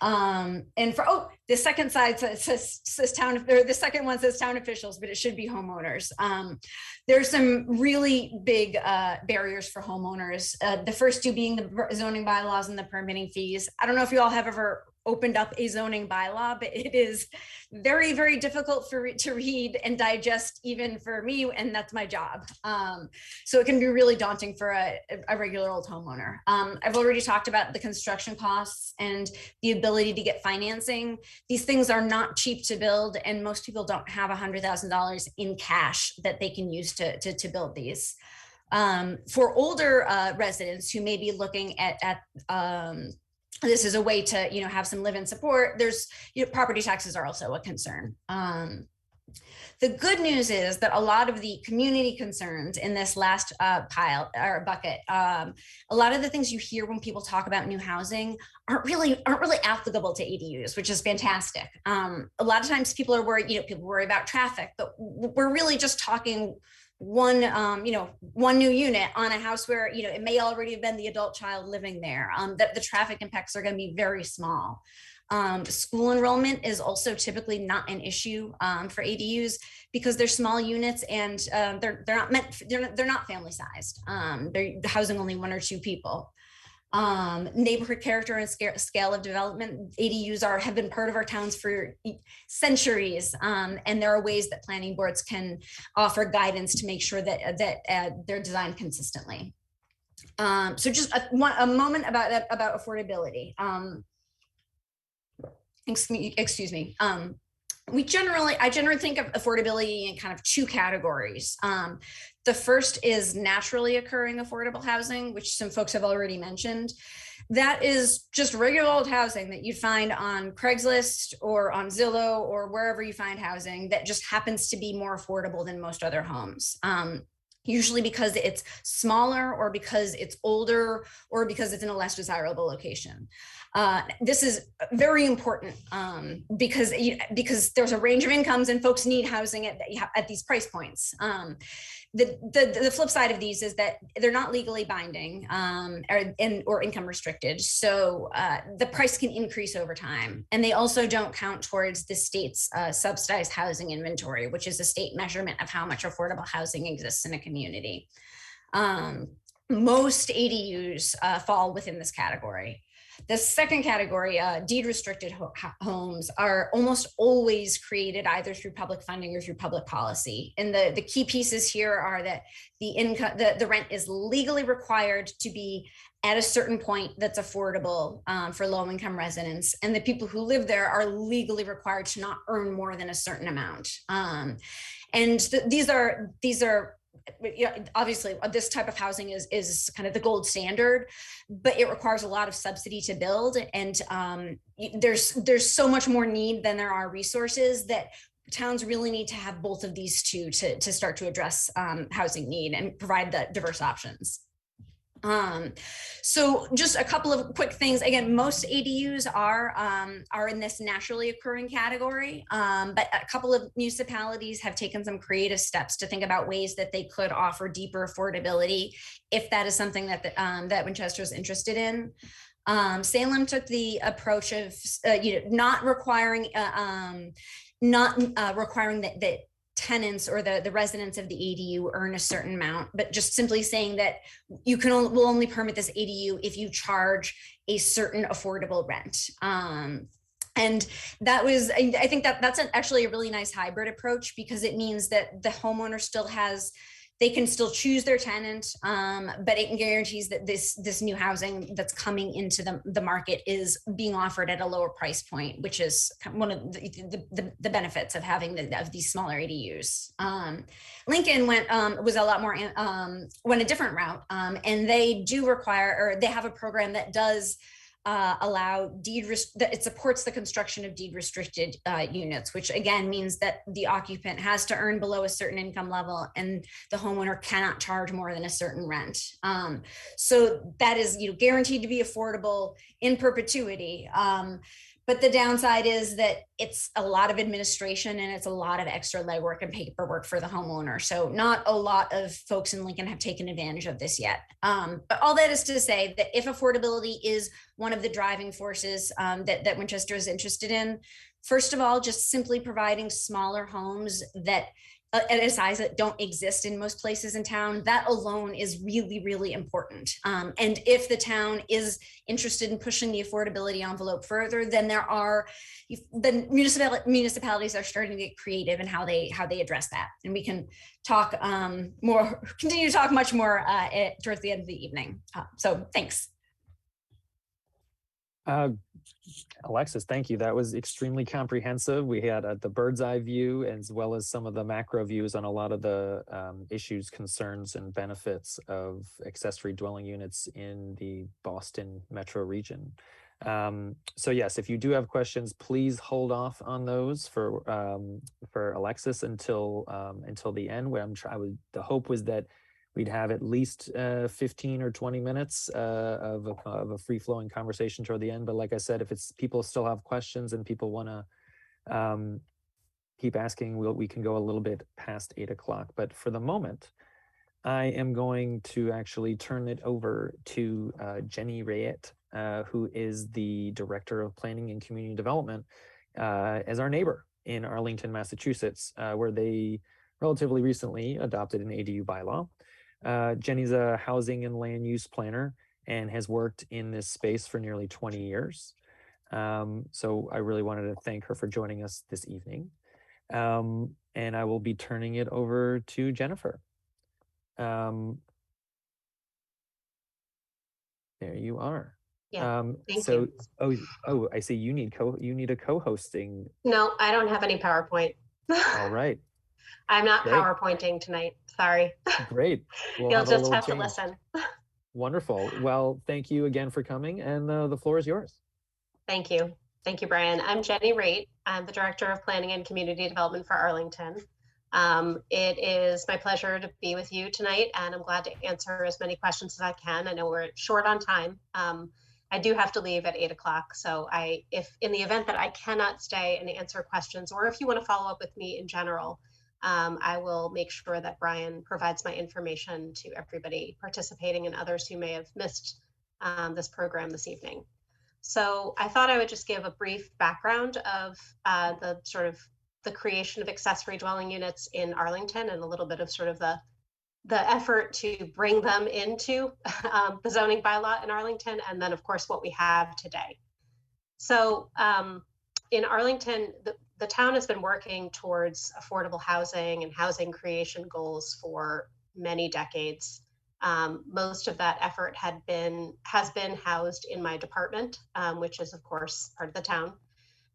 And for the second side says town, or the second one says town officials, but it should be homeowners. There's some really big barriers for homeowners. The first two being the zoning bylaws and the permitting fees. I don't know if you all have ever opened up a zoning bylaw, but it is very, very difficult to read and digest, even for me, and that's my job. So it can be really daunting for a regular old homeowner. I've already talked about the construction costs and the ability to get financing. These things are not cheap to build, and most people don't have $100,000 in cash that they can use to build these. For older residents who may be looking at this is a way to, you know, have some live-in support. There's, you know, property taxes are also a concern. The good news is that a lot of the community concerns in this last pile or bucket, a lot of the things you hear when people talk about new housing aren't really applicable to ADUs, which is fantastic. A lot of times people are worried, you know, people worry about traffic, but we're really just talking one new unit on a house where, you know, it may already have been the adult child living there. That the traffic impacts are going to be very small. School enrollment is also typically not an issue for ADUs because they're small units and they're not family sized. They're housing only one or two people. Neighborhood character and scale of development, ADUs have been part of our towns for centuries, and there are ways that planning boards can offer guidance to make sure that they're designed consistently. So just a moment about affordability. Excuse me. I generally think of affordability in kind of two categories. The first is naturally occurring affordable housing, which some folks have already mentioned. That is just regular old housing that you'd find on Craigslist or on Zillow or wherever you find housing that just happens to be more affordable than most other homes. Usually because it's smaller or because it's older or because it's in a less desirable location. This is very important because there's a range of incomes and folks need housing at these price points. The flip side of these is that they're not legally binding or income restricted. So the price can increase over time. And they also don't count towards the state's subsidized housing inventory, which is a state measurement of how much affordable housing exists in a community. Most ADUs fall within this category. The second category, deed restricted homes, are almost always created either through public funding or through public policy. And the key pieces here are that the rent is legally required to be at a certain point that's affordable for low-income residents, and the people who live there are legally required to not earn more than a certain amount. And these are obviously this type of housing is kind of the gold standard, but it requires a lot of subsidy to build. And there's so much more need than there are resources that towns really need to have both of these two to start to address housing need and provide the diverse options. So just a couple of quick things. Again, most ADUs are in this naturally occurring category, but a couple of municipalities have taken some creative steps to think about ways that they could offer deeper affordability, if that is something that that Winchester is interested in. Salem took the approach of not requiring that tenants or the residents of the ADU earn a certain amount, but just simply saying that will only permit this ADU if you charge a certain affordable rent. And that was, I think that's actually a really nice hybrid approach, because it means that the homeowner they can still choose their tenant, but it guarantees that this new housing that's coming into the market is being offered at a lower price point, which is one of the benefits of having of these smaller ADUs. Lincoln went a different route, and they do require, or they have a program that does allow that it supports the construction of deed restricted units, which again means that the occupant has to earn below a certain income level and the homeowner cannot charge more than a certain rent. So that is guaranteed to be affordable in perpetuity. But the downside is that it's a lot of administration and it's a lot of extra legwork and paperwork for the homeowner. So not a lot of folks in Lincoln have taken advantage of this yet. But all that is to say that if affordability is one of the driving forces that Winchester is interested in, first of all, just simply providing smaller homes that at a size that don't exist in most places in town, that alone is really, really important. And if the town is interested in pushing the affordability envelope further, then municipalities are starting to get creative in how they address that. And we can talk continue to talk much more towards the end of the evening. So thanks. Alexis, thank you. That was extremely comprehensive. We had the bird's eye view as well as some of the macro views on a lot of the issues, concerns, and benefits of accessory dwelling units in the Boston metro region. So yes, if you do have questions, please hold off on those for Alexis until the end. The hope was that we'd have at least 15 or 20 minutes of a free-flowing conversation toward the end. But like I said, if people still have questions and people want to keep asking, we can go a little bit past 8 o'clock. But for the moment, I am going to actually turn it over to Jenny Raitt, who is the Director of Planning and Community Development, as our neighbor in Arlington, Massachusetts, where they relatively recently adopted an ADU bylaw. Jenny's a housing and land use planner and has worked in this space for nearly 20 years. So I really wanted to thank her for joining us this evening. And I will be turning it over to Jennifer. There you are. Yeah, thank so you. oh, I see you need a co-hosting. No, I don't have any PowerPoint. All right. I'm not Great. PowerPointing tonight. Sorry. Great. You'll just have to listen. Wonderful. Well, thank you again for coming, and the floor is yours. Thank you. Thank you, Brian. I'm Jenny Raitt. I'm the Director of Planning and Community Development for Arlington. It is my pleasure to be with you tonight, and I'm glad to answer as many questions as I can. I know we're short on time. I do have to leave at 8 o'clock. So if in the event that I cannot stay and answer questions, or if you want to follow up with me in general, I will make sure that Brian provides my information to everybody participating and others who may have missed this program this evening. So I thought I would just give a brief background of the creation of accessory dwelling units in Arlington and a little bit of sort of the effort to bring them into the zoning bylaw in Arlington, and then of course what we have today. So in Arlington, the town has been working towards affordable housing and housing creation goals for many decades. Most of that effort has been housed in my department, which is of course part of the town,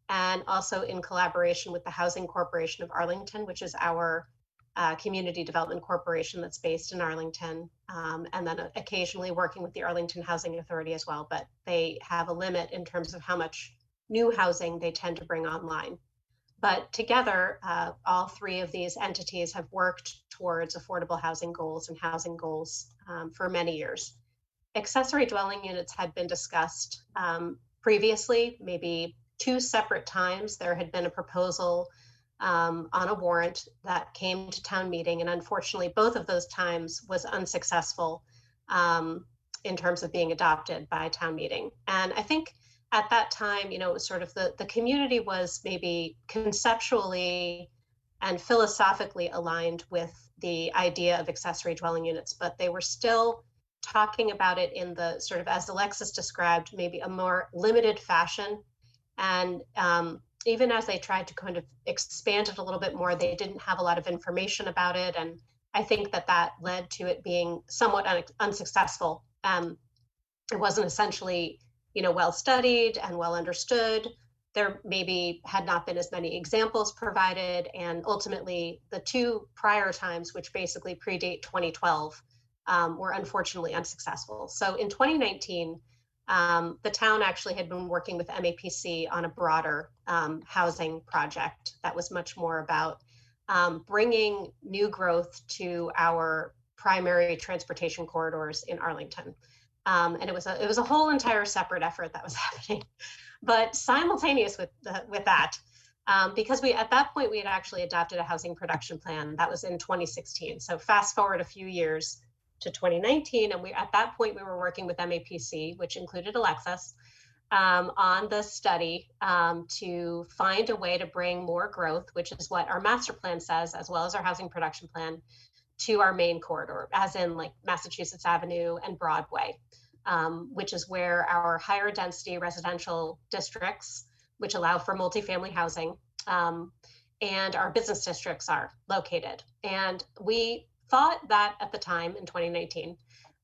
and also in collaboration with the Housing Corporation of Arlington, which is our community development corporation that's based in Arlington, and then occasionally working with the Arlington Housing Authority as well. But they have a limit in terms of how much new housing they tend to bring online. But together, all three of these entities have worked towards affordable housing goals and housing goals for many years. Accessory dwelling units had been discussed previously, maybe 2 separate times. There had been a proposal on a warrant that came to town meeting, and unfortunately, both of those times was unsuccessful in terms of being adopted by town meeting. And I think at that time, it was sort of the community was maybe conceptually and philosophically aligned with the idea of accessory dwelling units, but they were still talking about it in the sort of, as Alexis described, maybe a more limited fashion. And even as they tried to kind of expand it a little bit more, they didn't have a lot of information about it. And I think that led to it being somewhat unsuccessful. It wasn't essentially well studied and well understood. There maybe had not been as many examples provided. And ultimately, the 2 prior times, which basically predate 2012, were unfortunately unsuccessful. So in 2019, the town actually had been working with MAPC on a broader housing project that was much more about bringing new growth to our primary transportation corridors in Arlington. And it was a whole entire separate effort that was happening, but simultaneous with that, because at that point we had actually adopted a housing production plan that was in 2016. So fast forward a few years to 2019, and at that point we were working with MAPC, which included Alexis, on the study to find a way to bring more growth, which is what our master plan says, as well as our housing production plan, to our main corridor, as in like Massachusetts Avenue and Broadway, which is where our higher density residential districts, which allow for multifamily housing, and our business districts are located. And we thought that at the time in 2019,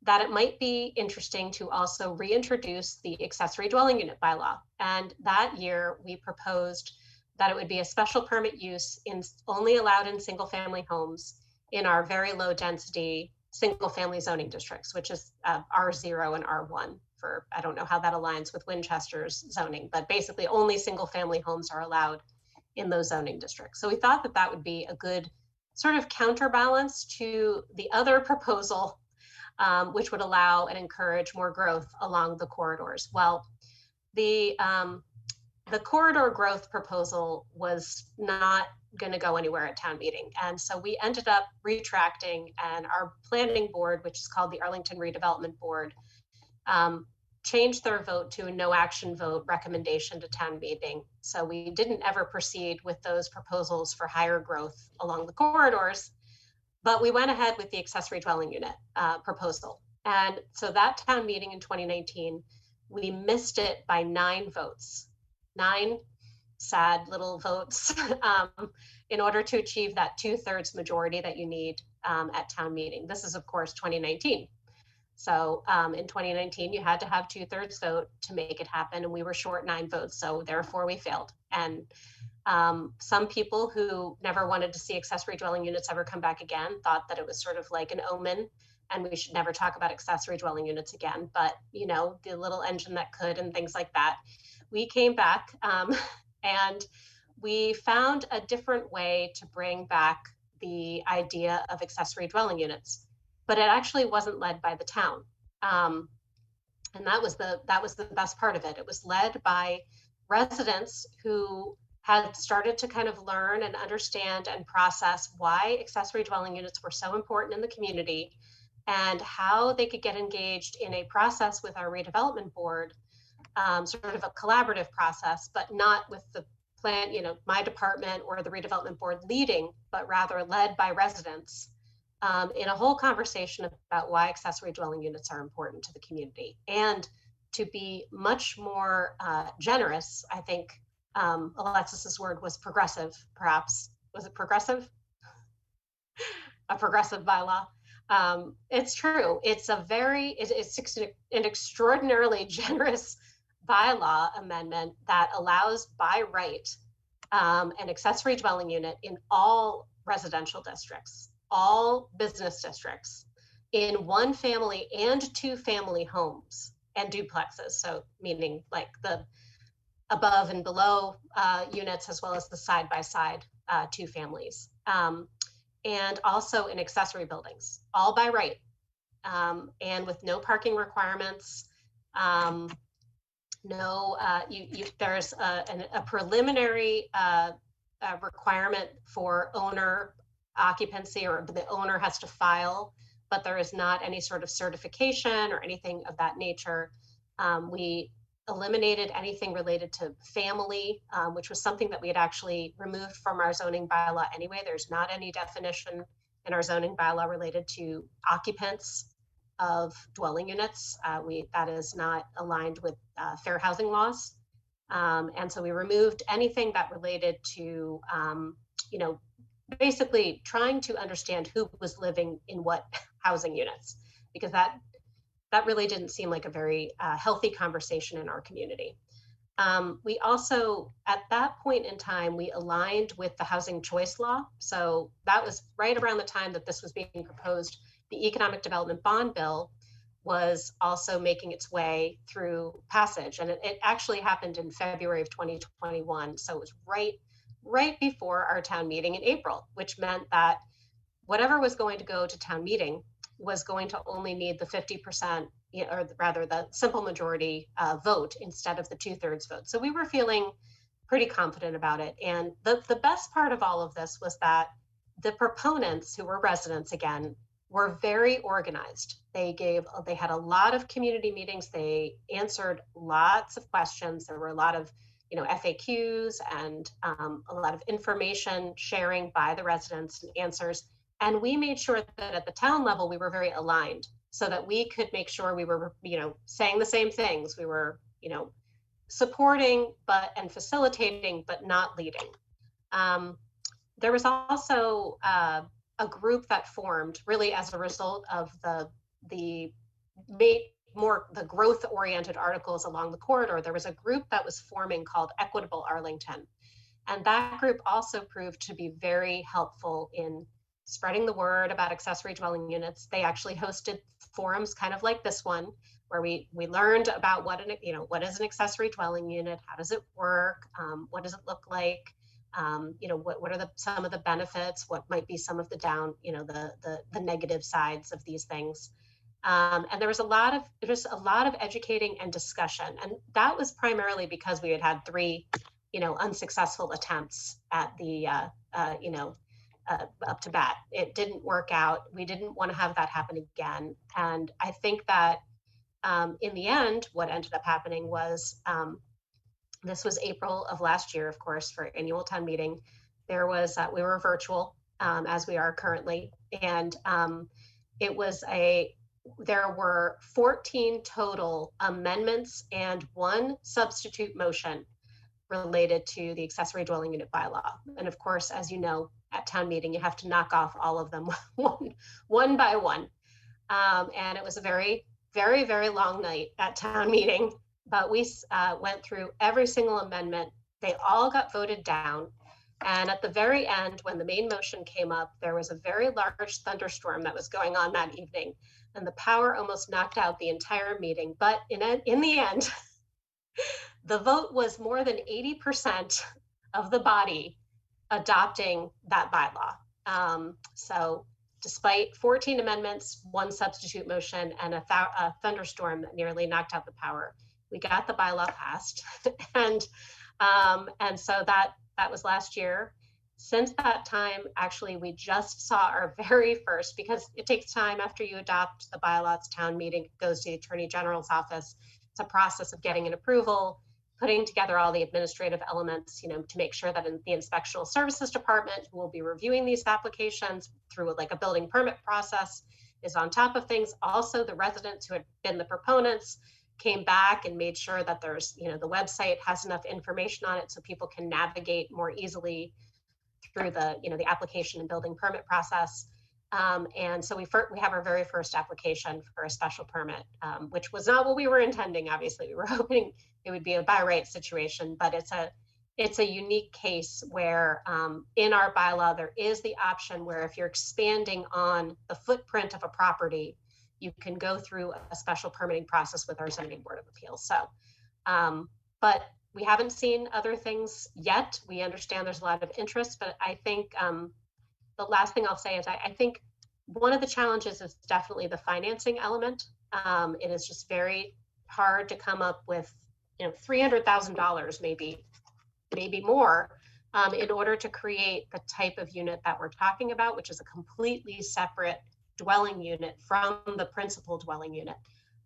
that it might be interesting to also reintroduce the accessory dwelling unit bylaw. And that year we proposed that it would be a special permit use only allowed in single family homes in our very low density single family zoning districts, which is R0 and R1 for, I don't know how that aligns with Winchester's zoning, but basically only single family homes are allowed in those zoning districts. So we thought that would be a good sort of counterbalance to the other proposal, which would allow and encourage more growth along the corridors. Well, the corridor growth proposal was not going to go anywhere at town meeting. And so we ended up retracting, and our planning board, which is called the Arlington Redevelopment Board, changed their vote to a no action vote recommendation to town meeting. So we didn't ever proceed with those proposals for higher growth along the corridors, but we went ahead with the accessory dwelling unit proposal. And so that town meeting in 2019, we missed it by 9 votes, 9 sad little votes in order to achieve that 2/3 majority that you need at town meeting. This is of course 2019. So in 2019, you had to have 2/3 vote to make it happen, and we were short 9 votes, so therefore we failed. And some people who never wanted to see accessory dwelling units ever come back again thought that it was sort of like an omen, and we should never talk about accessory dwelling units again. But the little engine that could and things like that. We came back and we found a different way to bring back the idea of accessory dwelling units. But it actually wasn't led by the town. And that was the best part of it. It was led by residents who had started to kind of learn and understand and process why accessory dwelling units were so important in the community and how they could get engaged in a process with our redevelopment board, sort of a collaborative process, but not with the plan, my department or the redevelopment board leading, but rather led by residents. In a whole conversation about why accessory dwelling units are important to the community, and to be much more generous. I think Alexis's word was progressive, perhaps. Was it progressive? A progressive bylaw. It's true. It's it's an extraordinarily generous bylaw amendment that allows by right an accessory dwelling unit in all residential districts, all business districts, in 1 family and 2 family homes and duplexes. So meaning like the above and below units, as well as the side-by-side 2 families. And also in accessory buildings, all by right, and with no parking requirements. There's a preliminary requirement for owner occupancy, or the owner has to file, but there is not any sort of certification or anything of that nature. We eliminated anything related to family, which was something that we had actually removed from our zoning bylaw anyway. There's not any definition in our zoning bylaw related to occupants of dwelling units. That is not aligned with fair housing laws. And so we removed anything that related to, basically trying to understand who was living in what housing units, because that really didn't seem like a very healthy conversation in our community. We also, at that point in time, we aligned with the housing choice law. So that was right around the time that this was being proposed. The Economic Development Bond Bill was also making its way through passage. And it actually happened in February of 2021. So it was right before our town meeting in April, which meant that whatever was going to go to town meeting was going to only need the 50%, or rather the simple majority vote instead of the 2/3 vote. So we were feeling pretty confident about it. And the best part of all of this was that the proponents, who were residents again, were very organized. They had a lot of community meetings. They answered lots of questions. There were a lot of FAQs and a lot of information sharing by the residents and answers. And we made sure that at the town level, we were very aligned so that we could make sure we were, saying the same things. We were, supporting and facilitating, but not leading. There was also a group that formed really as a result of the growth-oriented articles along the corridor. There was a group that was forming called Equitable Arlington. And that group also proved to be very helpful in spreading the word about accessory dwelling units. They actually hosted forums kind of like this one, where we learned about what is an accessory dwelling unit, how does it work, what does it look like, what are some of the benefits, what might be some of the the negative sides of these things. And there was a lot of educating and discussion, and that was primarily because we had 3 unsuccessful attempts at the up to bat. It didn't work out. We didn't want to have that happen again. And I think that in the end, what ended up happening was, this was April of last year, of course, for annual town meeting. There was, we were virtual, as we are currently. And there were 14 total amendments and 1 substitute motion related to the accessory dwelling unit bylaw. And of course, as you know, at town meeting, you have to knock off all of them one by one. And it was a very, very, very long night at town meeting, but we went through every single amendment. They all got voted down. And at the very end, when the main motion came up, there was a very large thunderstorm that was going on that evening, and the power almost knocked out the entire meeting. But in the end, the vote was more than 80% of the body adopting that bylaw. So despite 14 amendments, 1 substitute motion, and a thunderstorm that nearly knocked out the power, we got the bylaw passed. And so that was last year. Since that time, actually, we just saw our very first, because it takes time after you adopt the bylaws, town meeting, it goes to the Attorney General's office. It's a process of getting an approval, putting together all the administrative elements, to make sure that in the Inspectional Services Department, who will be reviewing these applications through like a building permit process, is on top of things. Also, the residents who had been the proponents came back and made sure that there's, the website has enough information on it so people can navigate more easily through the, the application and building permit process. And so we have our very first application for a special permit, which was not what we were intending. Obviously, we were hoping it would be a by right situation, but it's it's a unique case where in our bylaw, there is the option where if you're expanding on the footprint of a property, you can go through a special permitting process with our zoning board of appeals. So, but we haven't seen other things yet. We understand there's a lot of interest, but I think the last thing I'll say is I think one of the challenges is definitely the financing element. It is just very hard to come up with, $300,000 maybe more in order to create the type of unit that we're talking about, which is a completely separate dwelling unit from the principal dwelling unit.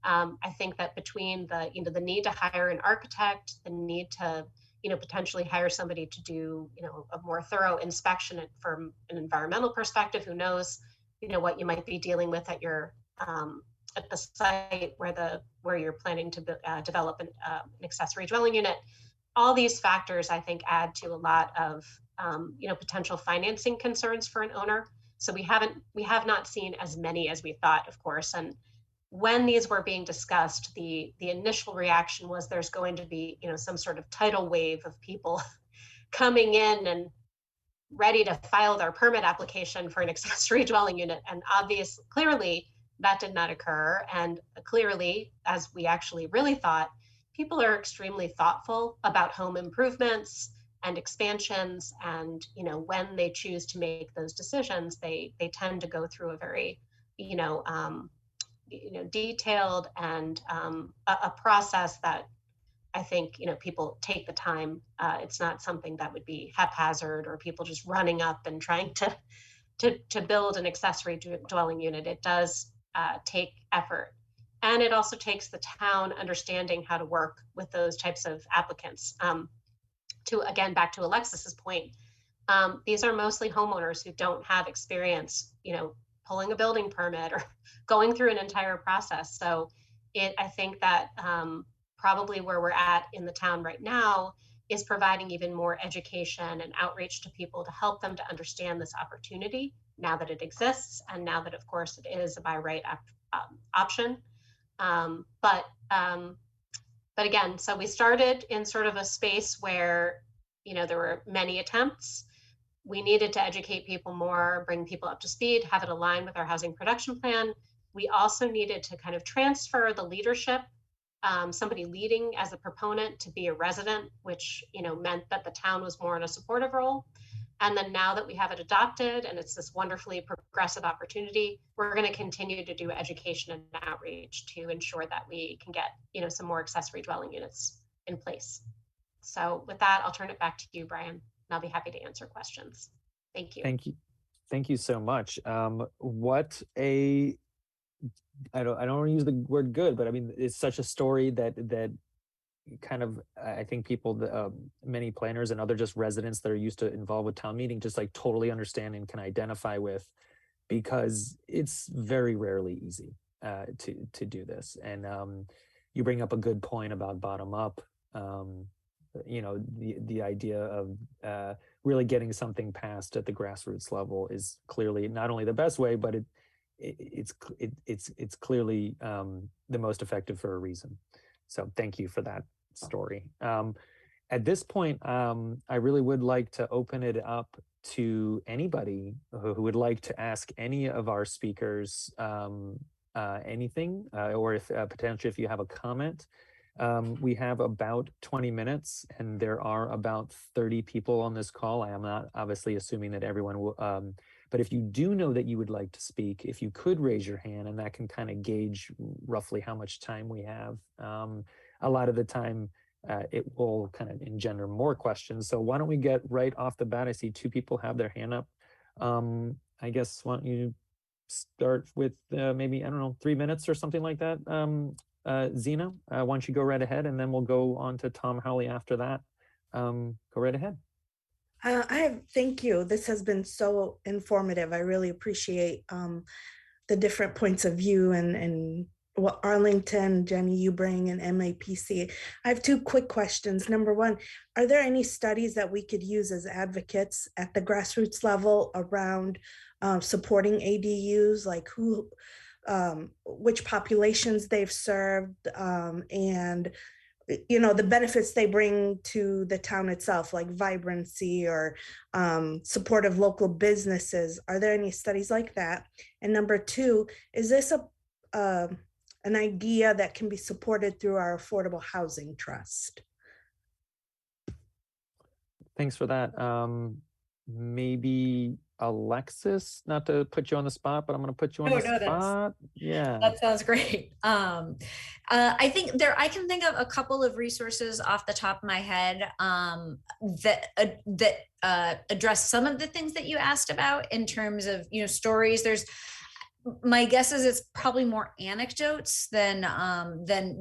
I think that between the need to hire an architect, the need to potentially hire somebody to do a more thorough inspection from an environmental perspective, who knows what you might be dealing with at your at the site where you're planning to develop an accessory dwelling unit. All these factors, I think, add to a lot of potential financing concerns for an owner. So we have not seen as many as we thought, of course. And when these were being discussed, the initial reaction was there's going to be some sort of tidal wave of people coming in and ready to file their permit application for an accessory dwelling unit. And clearly that did not occur. And clearly, as we actually really thought, people are extremely thoughtful about home improvements and expansions. And when they choose to make those decisions, they tend to go through a very detailed and a process that I think people take the time. It's not something that would be haphazard or people just running up and trying to build an accessory dwelling unit. It does take effort, and it also takes the town understanding how to work with those types of applicants. Again, back to Alexis's point, these are mostly homeowners who don't have experience, pulling a building permit or going through an entire process. So I think that probably where we're at in the town right now is providing even more education and outreach to people to help them to understand this opportunity now that it exists, and now that, of course, it is a by right option. But again, so we started in sort of a space where there were many attempts. We needed to educate people more, bring people up to speed, have it align with our housing production plan. We also needed to kind of transfer the leadership, somebody leading as a proponent to be a resident, which meant that the town was more in a supportive role. And then now that we have it adopted and it's this wonderfully progressive opportunity, we're going to continue to do education and outreach to ensure that we can get some more accessory dwelling units in place. So with that, I'll turn it back to you, Brian, and I'll be happy to answer questions. Thank you. Thank you so much. I don't want to use the word good, but I mean, it's such a story that kind of, I think people, many planners and other just residents that are used to involved with town meeting, just like totally understand and can identify with, because it's very rarely easy to do this. And you bring up a good point about bottom up. The idea of really getting something passed at the grassroots level is clearly not only the best way, but it's clearly the most effective for a reason. So thank you for that story. At this point, I really would like to open it up to anybody who would like to ask any of our speakers anything, or if potentially if you have a comment. We have about 20 minutes and there are about 30 people on this call. I am not obviously assuming that everyone will, but if you do know that you would like to speak, if you could raise your hand, and that can kind of gauge roughly how much time we have. A lot of the time it will kind of engender more questions. So why don't we get right off the bat? I see two people have their hand up. I guess, why don't you start with maybe, I don't know, 3 minutes or something like that. Zena, why don't you go right ahead, and then we'll go on to Tom Howley after that. Go right ahead. Thank you. This has been so informative. I really appreciate the different points of view and what Arlington, Jenny, you bring, and MAPC. I have two quick questions. Number one, are there any studies that we could use as advocates at the grassroots level around supporting ADUs, like which populations they've served, and the benefits they bring to the town itself, like vibrancy or support of local businesses. Are there any studies like that? And number two, is this an idea that can be supported through our Affordable Housing Trust? Thanks for that. Maybe Alexis, not to put you on the spot, but I'm going to put you on the spot. Yeah. That sounds great. I think I can think of a couple of resources off the top of my head that address some of the things that you asked about in terms of, stories. My guess is it's probably more anecdotes than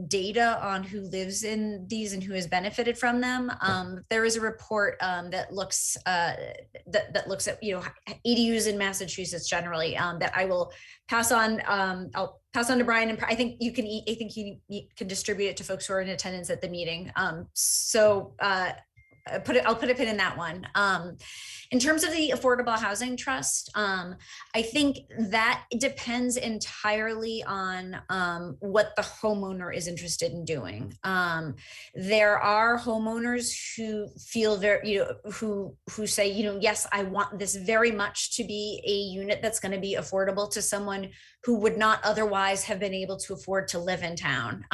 data on who lives in these and who has benefited from them. There is a report that looks that looks at ADUs in Massachusetts generally that I will pass on. I'll pass on to Brian, and I think he can distribute it to folks who are in attendance at the meeting. I'll put a pin in that one. In terms of the Affordable Housing Trust, I think that it depends entirely on what the homeowner is interested in doing. There are homeowners who feel who say, yes, I want this very much to be a unit that's going to be affordable to someone who would not otherwise have been able to afford to live in town.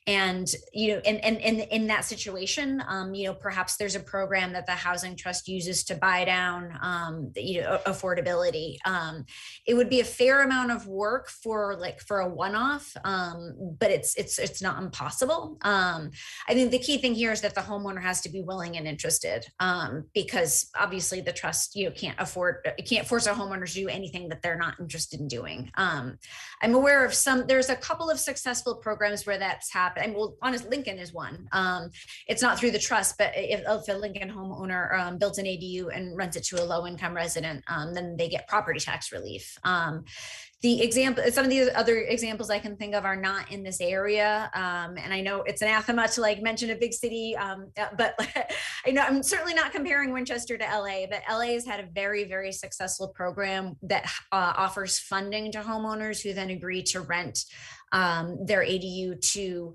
And in that situation, perhaps there's a program that the Housing Trust uses to buy down, affordability. It would be a fair amount of work for a one-off, but it's not impossible. I think the key thing here is that the homeowner has to be willing and interested, because obviously the trust can't force a homeowner to do anything that they're not interested in doing. I'm aware of there's a couple of successful programs where that's happened. Well, honest, Lincoln is one. It's not through the trust, but if a Lincoln homeowner built an ADU and rents it to a low-income resident, then they get property tax relief. Some of the other examples I can think of are not in this area, and I know it's anathema to mention a big city, but I know I'm certainly not comparing Winchester to LA, but LA has had a very, very successful program that offers funding to homeowners who then agree to rent their ADU to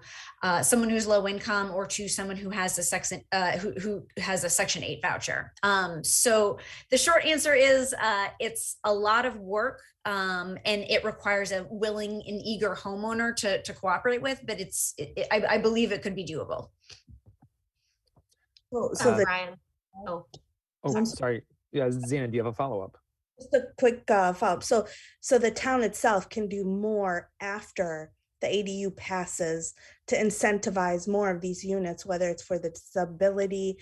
someone who's low income or to someone who has a Section 8 voucher. So the short answer is it's a lot of work, and it requires a willing and eager homeowner to cooperate with, but I believe it could be doable. Brian. Sorry. Yeah, Zena, do you have a follow-up? Just a quick follow-up. So the town itself can do more after the ADU passes to incentivize more of these units, whether it's for the disability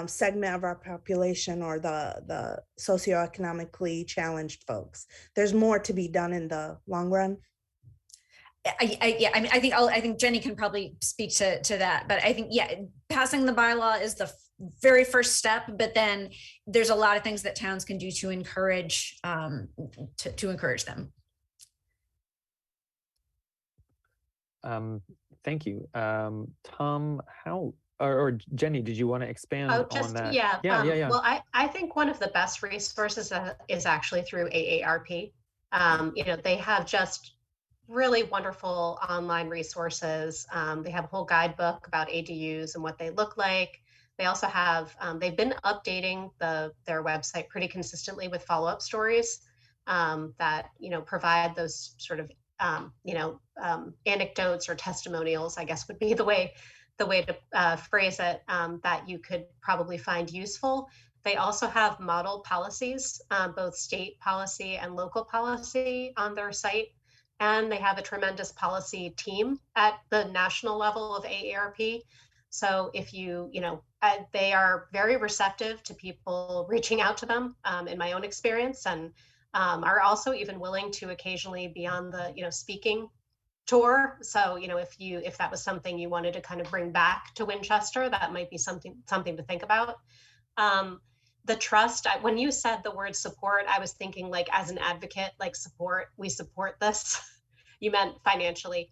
segment of our population or the socioeconomically challenged folks. There's more to be done in the long run. I think Jenny can probably speak to that, but I think, passing the bylaw is the very first step, but then there's a lot of things that towns can do to encourage encourage them. Thank you. Tom, or Jenny, did you want to expand on that? Yeah. Yeah. Well, I think one of the best resources is actually through AARP. They have just really wonderful online resources. They have a whole guidebook about ADUs and what they look like. They also have, they've been updating their website pretty consistently with follow-up stories that, provide those sort of, anecdotes or testimonials, I guess would be the way to phrase it, that you could probably find useful. They also have model policies, both state policy and local policy on their site. And they have a tremendous policy team at the national level of AARP. So if they are very receptive to people reaching out to them, in my own experience, and are also even willing to occasionally be on the, speaking tour. So, if that was something you wanted to kind of bring back to Winchester, that might be something to think about. The trust, when you said the word support, I was thinking as an advocate, we support this. You meant financially.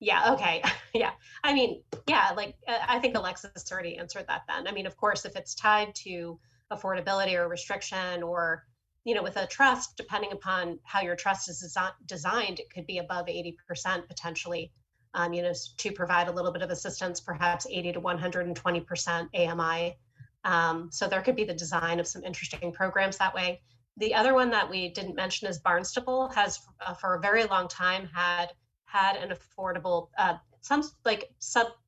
Yeah, okay. Yeah. I think Alexis already answered that then. Of course, if it's tied to affordability or restriction or, with a trust, depending upon how your trust is designed, it could be above 80% potentially to provide a little bit of assistance, perhaps 80 to 120% AMI. So there could be the design of some interesting programs that way. The other one that we didn't mention is Barnstable has for a very long time had an affordable,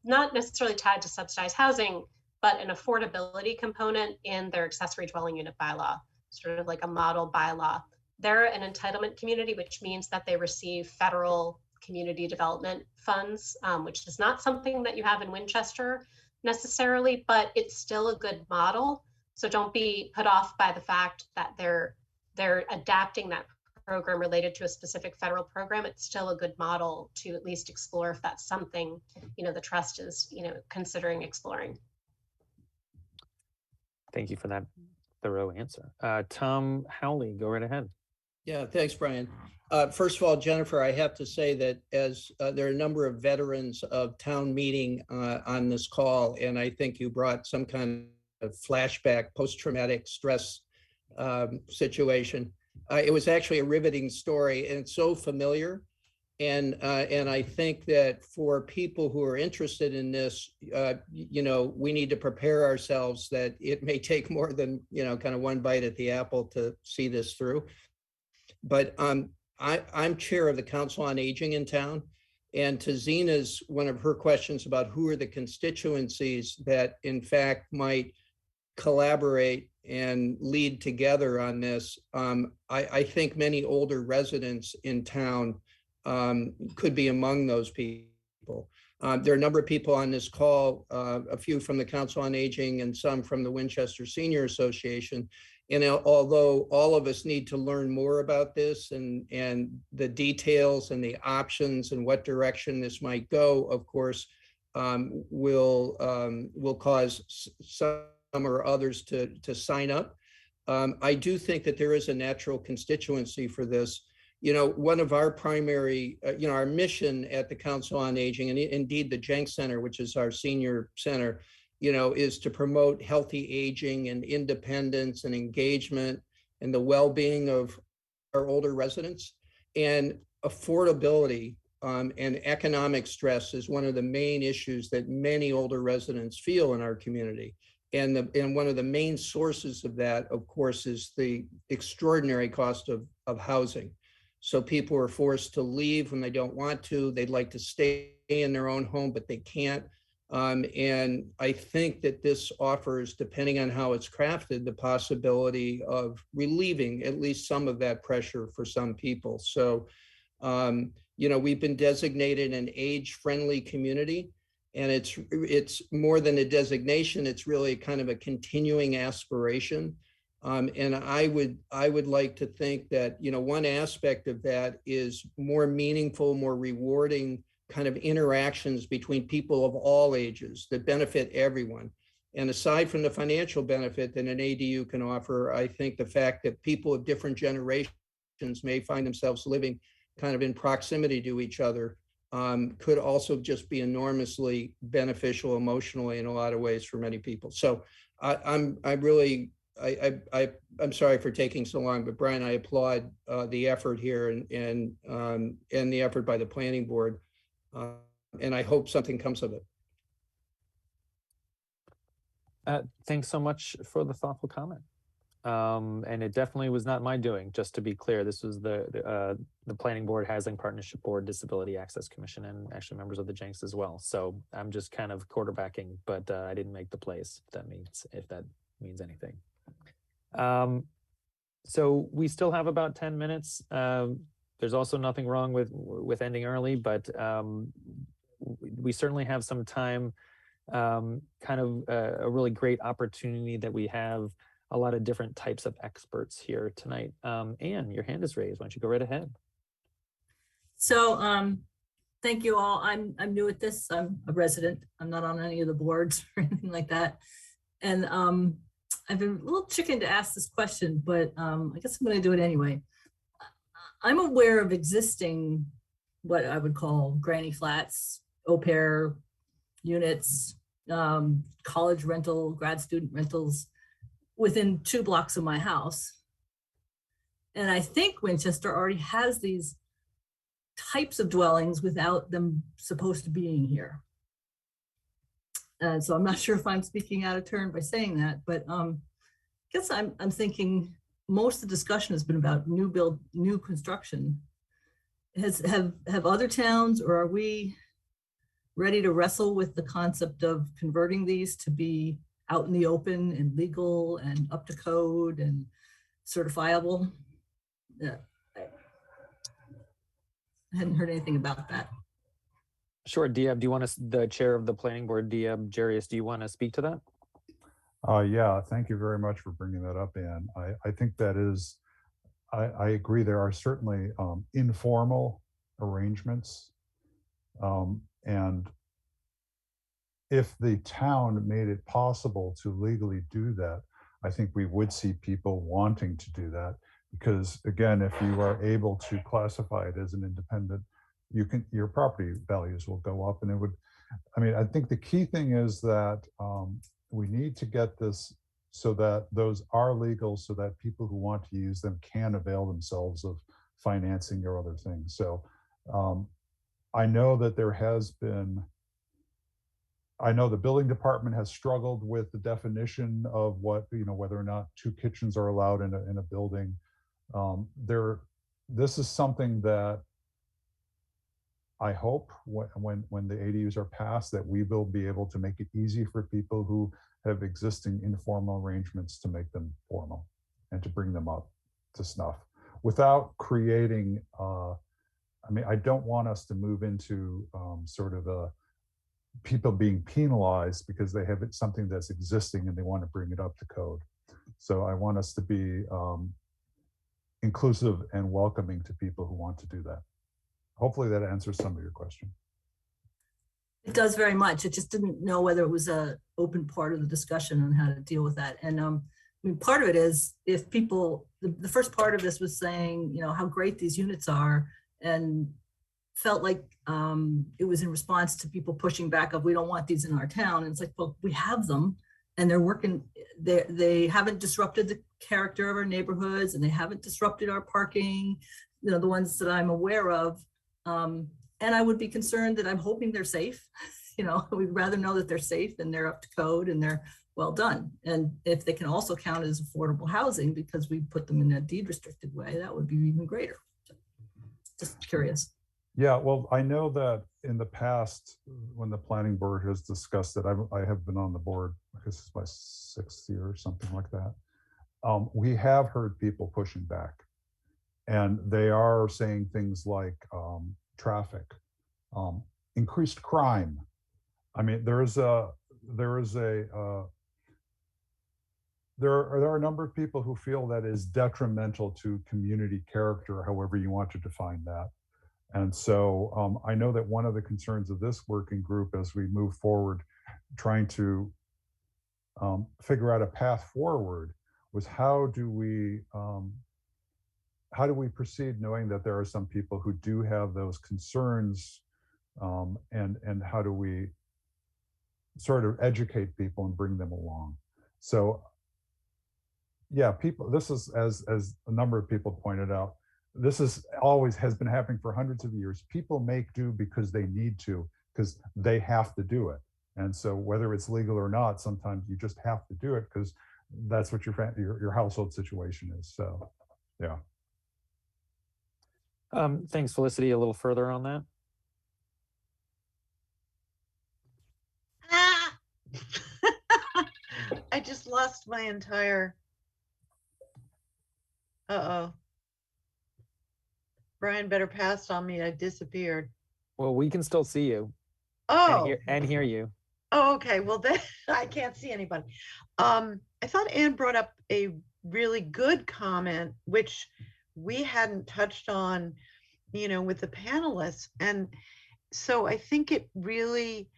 not necessarily tied to subsidized housing, but an affordability component in their accessory dwelling unit bylaw, sort of like a model bylaw. They're an entitlement community, which means that they receive federal community development funds, which is not something that you have in Winchester necessarily, but it's still a good model. So don't be put off by the fact that they're adapting that program related to a specific federal program. It's still a good model to at least explore if that's something, the trust is, considering exploring. Thank you for that thorough answer. Tom Howley, go right ahead. Yeah, thanks, Brian. First of all, Jennifer, I have to say that as there are a number of veterans of town meeting on this call, and I think you brought some kind of flashback, post-traumatic stress situation. It was actually a riveting story, and it's so familiar. And I think that for people who are interested in this, we need to prepare ourselves that it may take more than, kind of one bite at the apple to see this through. But I'm chair of the Council on Aging in town. And to Zena's, one of her questions about who are the constituencies that in fact might collaborate and lead together on this, I think many older residents in town could be among those people. There are a number of people on this call, a few from the Council on Aging and some from the Winchester Senior Association. And although all of us need to learn more about this and the details and the options and what direction this might go, of course, will cause some or others to sign up. I do think that there is a natural constituency for this. One of our primary, our mission at the Council on Aging, and indeed the Jenks Center, which is our senior center, is to promote healthy aging and independence and engagement and the well-being of our older residents. And affordability and economic stress is one of the main issues that many older residents feel in our community. And one of the main sources of that, of course, is the extraordinary cost of housing. So people are forced to leave when they don't want to. They'd like to stay in their own home, but they can't. And I think that this offers, depending on how it's crafted, the possibility of relieving at least some of that pressure for some people. So, we've been designated an age-friendly community, and it's more than a designation. It's really kind of a continuing aspiration. And I would like to think that, one aspect of that is more meaningful, more rewarding kind of interactions between people of all ages that benefit everyone. And aside from the financial benefit that an ADU can offer, I think the fact that people of different generations may find themselves living kind of in proximity to each other could also just be enormously beneficial emotionally in a lot of ways for many people. So I'm sorry for taking so long, but Brian, I applaud the effort here and the effort by the planning board. And I hope something comes of it. Thanks so much for the thoughtful comment. And it definitely was not my doing, just to be clear. This was the Planning Board, Housing Partnership Board, Disability Access Commission, and actually members of the Jenks as well. So I'm just kind of quarterbacking, but I didn't make the plays, if that means anything. So we still have about 10 minutes. There's also nothing wrong with ending early, but we certainly have some time, kind of a really great opportunity that we have a lot of different types of experts here tonight. Anne, your hand is raised. Why don't you go right ahead? So thank you all. I'm new at this. I'm a resident. I'm not on any of the boards or anything like that. And I've been a little chicken to ask this question, but I guess I'm going to do it anyway. I'm aware of existing, what I would call granny flats, au pair units, college rental, grad student rentals within 2 blocks of my house. And I think Winchester already has these types of dwellings without them supposed to being here. And so I'm not sure if I'm speaking out of turn by saying that, but I guess I'm thinking most of the discussion has been about new construction. Have other towns, or are we ready to wrestle with the concept of converting these to be out in the open and legal and up to code and certifiable? Yeah, I hadn't heard anything about that. Sure, Diab, do you want to, the chair of the planning board, Diab Jarius, do you want to speak to that? Yeah, thank you very much for bringing that up, Ann. I think that is, I agree, there are certainly informal arrangements. And if the town made it possible to legally do that, I think we would see people wanting to do that. Because again, if you are able to classify it as an independent, your property values will go up, and it would, I mean, I think the key thing is that we need to get this so that those are legal, so that people who want to use them can avail themselves of financing or other things. So I know that there has been, I know the building department has struggled with the definition of what, whether or not 2 kitchens are allowed in a building. This is something that I hope when the ADUs are passed, that we will be able to make it easy for people who have existing informal arrangements to make them formal and to bring them up to snuff without creating, I mean, I don't want us to move into sort of a people being penalized because they have something that's existing and they want to bring it up to code. So I want us to be inclusive and welcoming to people who want to do that. Hopefully that answers some of your question. It does very much. I just didn't know whether it was a open part of the discussion on how to deal with that. And I mean, part of it is if people, the first part of this was saying, how great these units are, and felt like it was in response to people pushing back of, we don't want these in our town. And it's like, well, we have them and they're working, they haven't disrupted the character of our neighborhoods, and they haven't disrupted our parking, the ones that I'm aware of. And I would be concerned that I'm hoping they're safe. We'd rather know that they're safe and they're up to code and they're well done. And if they can also count as affordable housing because we put them in a deed restricted way, that would be even greater. Just curious. Yeah, well, I know that in the past, when the planning board has discussed it, I have been on the board, I guess it's my 6th year or something like that. We have heard people pushing back, and they are saying things like traffic, increased crime. I mean, there are a number of people who feel that is detrimental to community character, however you want to define that. And so I know that one of the concerns of this working group as we move forward, trying to figure out a path forward, was how do we proceed knowing that there are some people who do have those concerns, and how do we sort of educate people and bring them along? So yeah, people, this is, as a number of people pointed out, this is always has been happening for hundreds of years. People make do because they need to, because they have to do it. And so whether it's legal or not, sometimes you just have to do it because that's what your household situation is. So yeah. Thanks, Felicity. A little further on that. I just lost my entire, Brian better passed on me. I disappeared. Well, we can still see you. Oh, and hear you. Oh, okay. Well, then I can't see anybody. I thought Ann brought up a really good comment, which we hadn't touched on, with the panelists. And so I think it really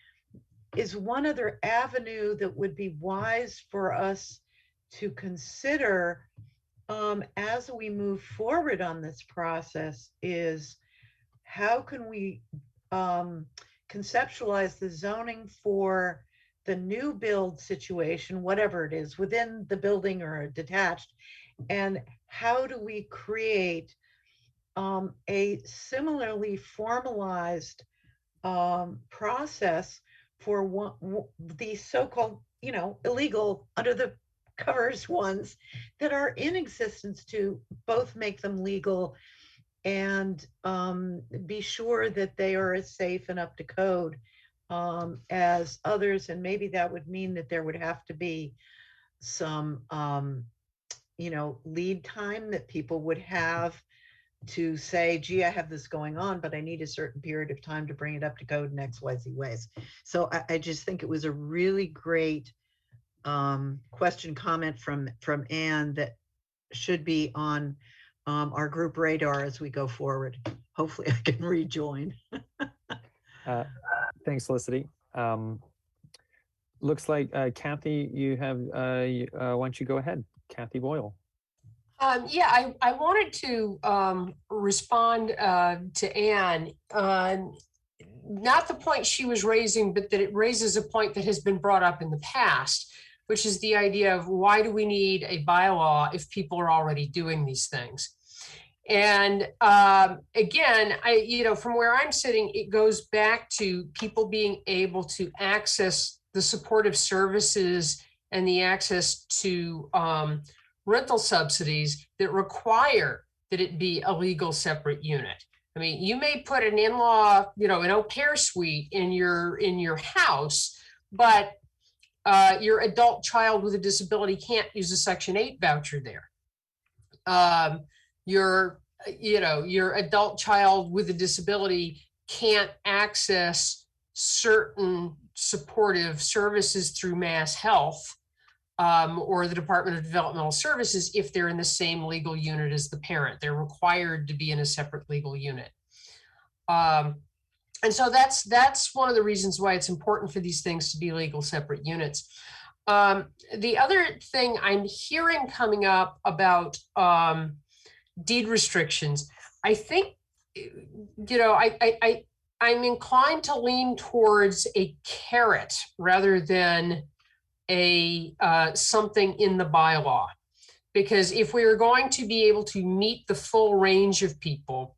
is one other avenue that would be wise for us to consider as we move forward on this process, is how can we conceptualize the zoning for the new build situation, whatever it is, within the building or detached, and how do we create a similarly formalized process for these so-called, illegal under the covers ones that are in existence, to both make them legal and be sure that they are as safe and up to code as others. And maybe that would mean that there would have to be some, lead time that people would have to say, gee, I have this going on, but I need a certain period of time to bring it up to code in XYZ ways. So I just think it was a really great question, comment from Anne that should be on our group radar as we go forward. Hopefully I can rejoin. Thanks, Felicity. Looks like Kathy, you have, why don't you go ahead, Kathy Boyle. Yeah, I wanted to respond to Anne, not the point she was raising, but that it raises a point that has been brought up in the past, which is the idea of why do we need a bylaw if people are already doing these things? And again, from where I'm sitting, it goes back to people being able to access the supportive services and the access to rental subsidies that require that it be a legal separate unit. I mean, you may put an in-law, an au pair suite in your house, but your adult child with a disability can't use a Section 8 voucher there. Your adult child with a disability can't access certain supportive services through Mass Health or the Department of Developmental Services if they're in the same legal unit as the parent. They're required to be in a separate legal unit. And so that's one of the reasons why it's important for these things to be legal separate units. The other thing I'm hearing coming up about deed restrictions, I think, I'm inclined to lean towards a carrot rather than a something in the bylaw, because if we are going to be able to meet the full range of people,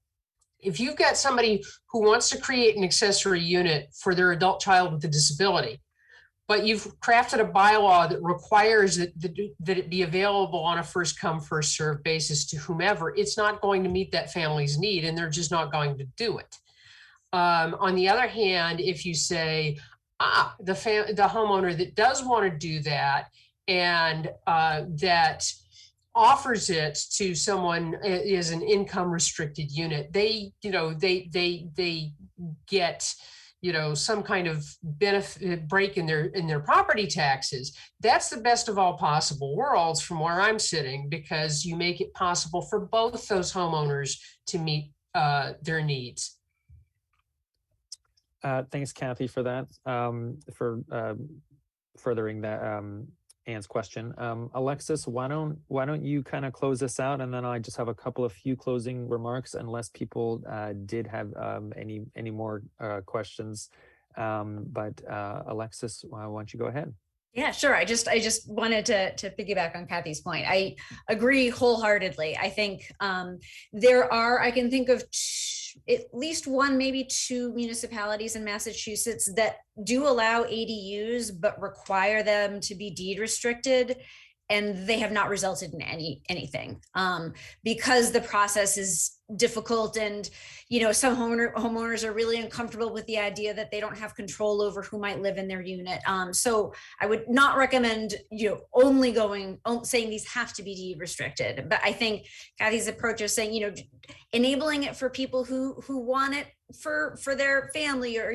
if you've got somebody who wants to create an accessory unit for their adult child with a disability, but you've crafted a bylaw that requires that it be available on a first come, first served basis to whomever, it's not going to meet that family's need, and they're just not going to do it. On the other hand, if you say, the homeowner that does want to do that and that offers it to someone as an income restricted unit, they get some kind of benefit break in their property taxes. That's the best of all possible worlds from where I'm sitting, because you make it possible for both those homeowners to meet their needs. Thanks, Kathy, for that, for furthering that Anne's question. Alexis, why don't you kind of close this out, and then I just have a few closing remarks, unless people did have any more questions. But Alexis, why don't you go ahead? Yeah, sure. I just wanted to piggyback on Kathy's point. I agree wholeheartedly. I think I can think of at least one, maybe two municipalities in Massachusetts that do allow ADUs, but require them to be deed restricted. And they have not resulted in anything because the process is difficult, and some homeowners are really uncomfortable with the idea that they don't have control over who might live in their unit. So I would not recommend only saying these have to be deed restricted. But I think Kathy's approach is saying enabling it for people who want it for their family, or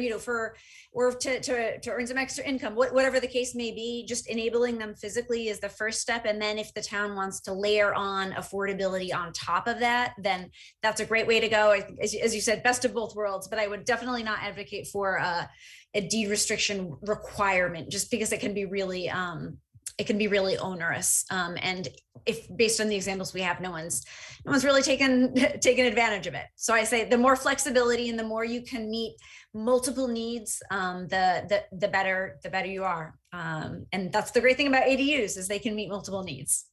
to earn some extra income, whatever the case may be. Just enabling them physically is the first step, and then if the town wants to layer on affordability on top of that, then that's a great way to go. As you said, best of both worlds, but I would definitely not advocate for a deed restriction requirement, just because it can be really onerous. And if based on the examples we have, no one's really taken advantage of it. So I say the more flexibility and the more you can meet multiple needs, the better you are. And that's the great thing about ADUs, is they can meet multiple needs.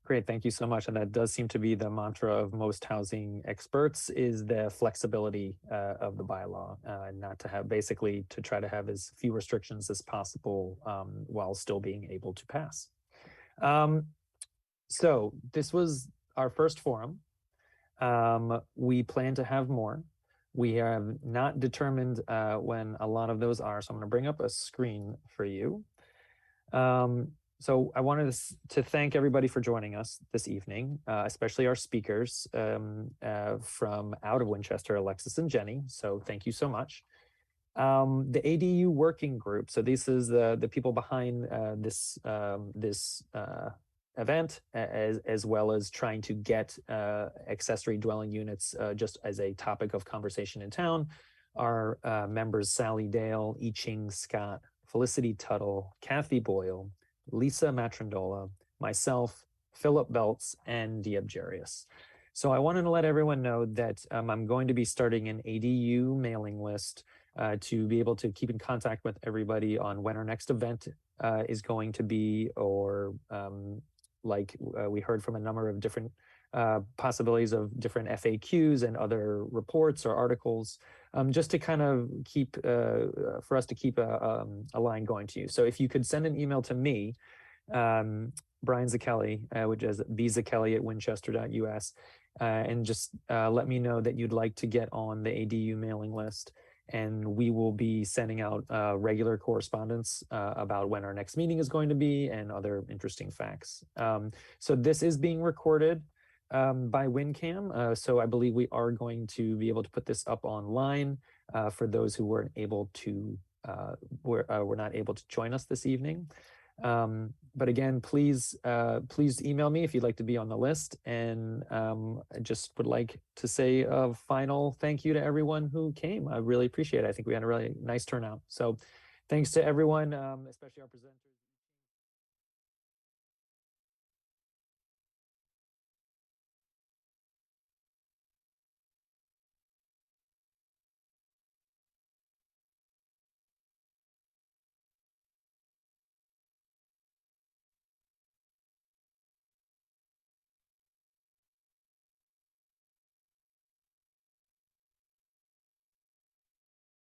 Great, thank you so much. And that does seem to be the mantra of most housing experts, is the flexibility of the bylaw, not to have, basically to try to have as few restrictions as possible while still being able to pass. So this was our first forum. We plan to have more. We have not determined when a lot of those are, so I'm going to bring up a screen for you. So I wanted to thank everybody for joining us this evening, especially our speakers from out of Winchester, Alexis and Jenny. So thank you so much. The ADU working group. So this is the people behind this event, as well as trying to get accessory dwelling units just as a topic of conversation in town. Our members, Sally Dale, I Ching Scott, Felicity Tuttle, Kathy Boyle, Lisa Matrandola, myself, Philip Belts, and Diab Jarius. So I wanted to let everyone know that I'm going to be starting an ADU mailing list to be able to keep in contact with everybody on when our next event is going to be, or we heard from a number of different possibilities of different FAQs and other reports or articles, just to kind of keep, for us to keep a line going to you. So if you could send an email to me, Brian Zakelli, which is bzakelli@winchester.us, and just let me know that you'd like to get on the ADU mailing list, and we will be sending out regular correspondence about when our next meeting is going to be and other interesting facts. So this is being recorded by WinCam. So I believe we are going to be able to put this up online for those who weren't able to, were not able to join us this evening. But again, please email me if you'd like to be on the list. And I just would like to say a final thank you to everyone who came. I really appreciate it. I think we had a really nice turnout. So thanks to everyone, especially our presenters.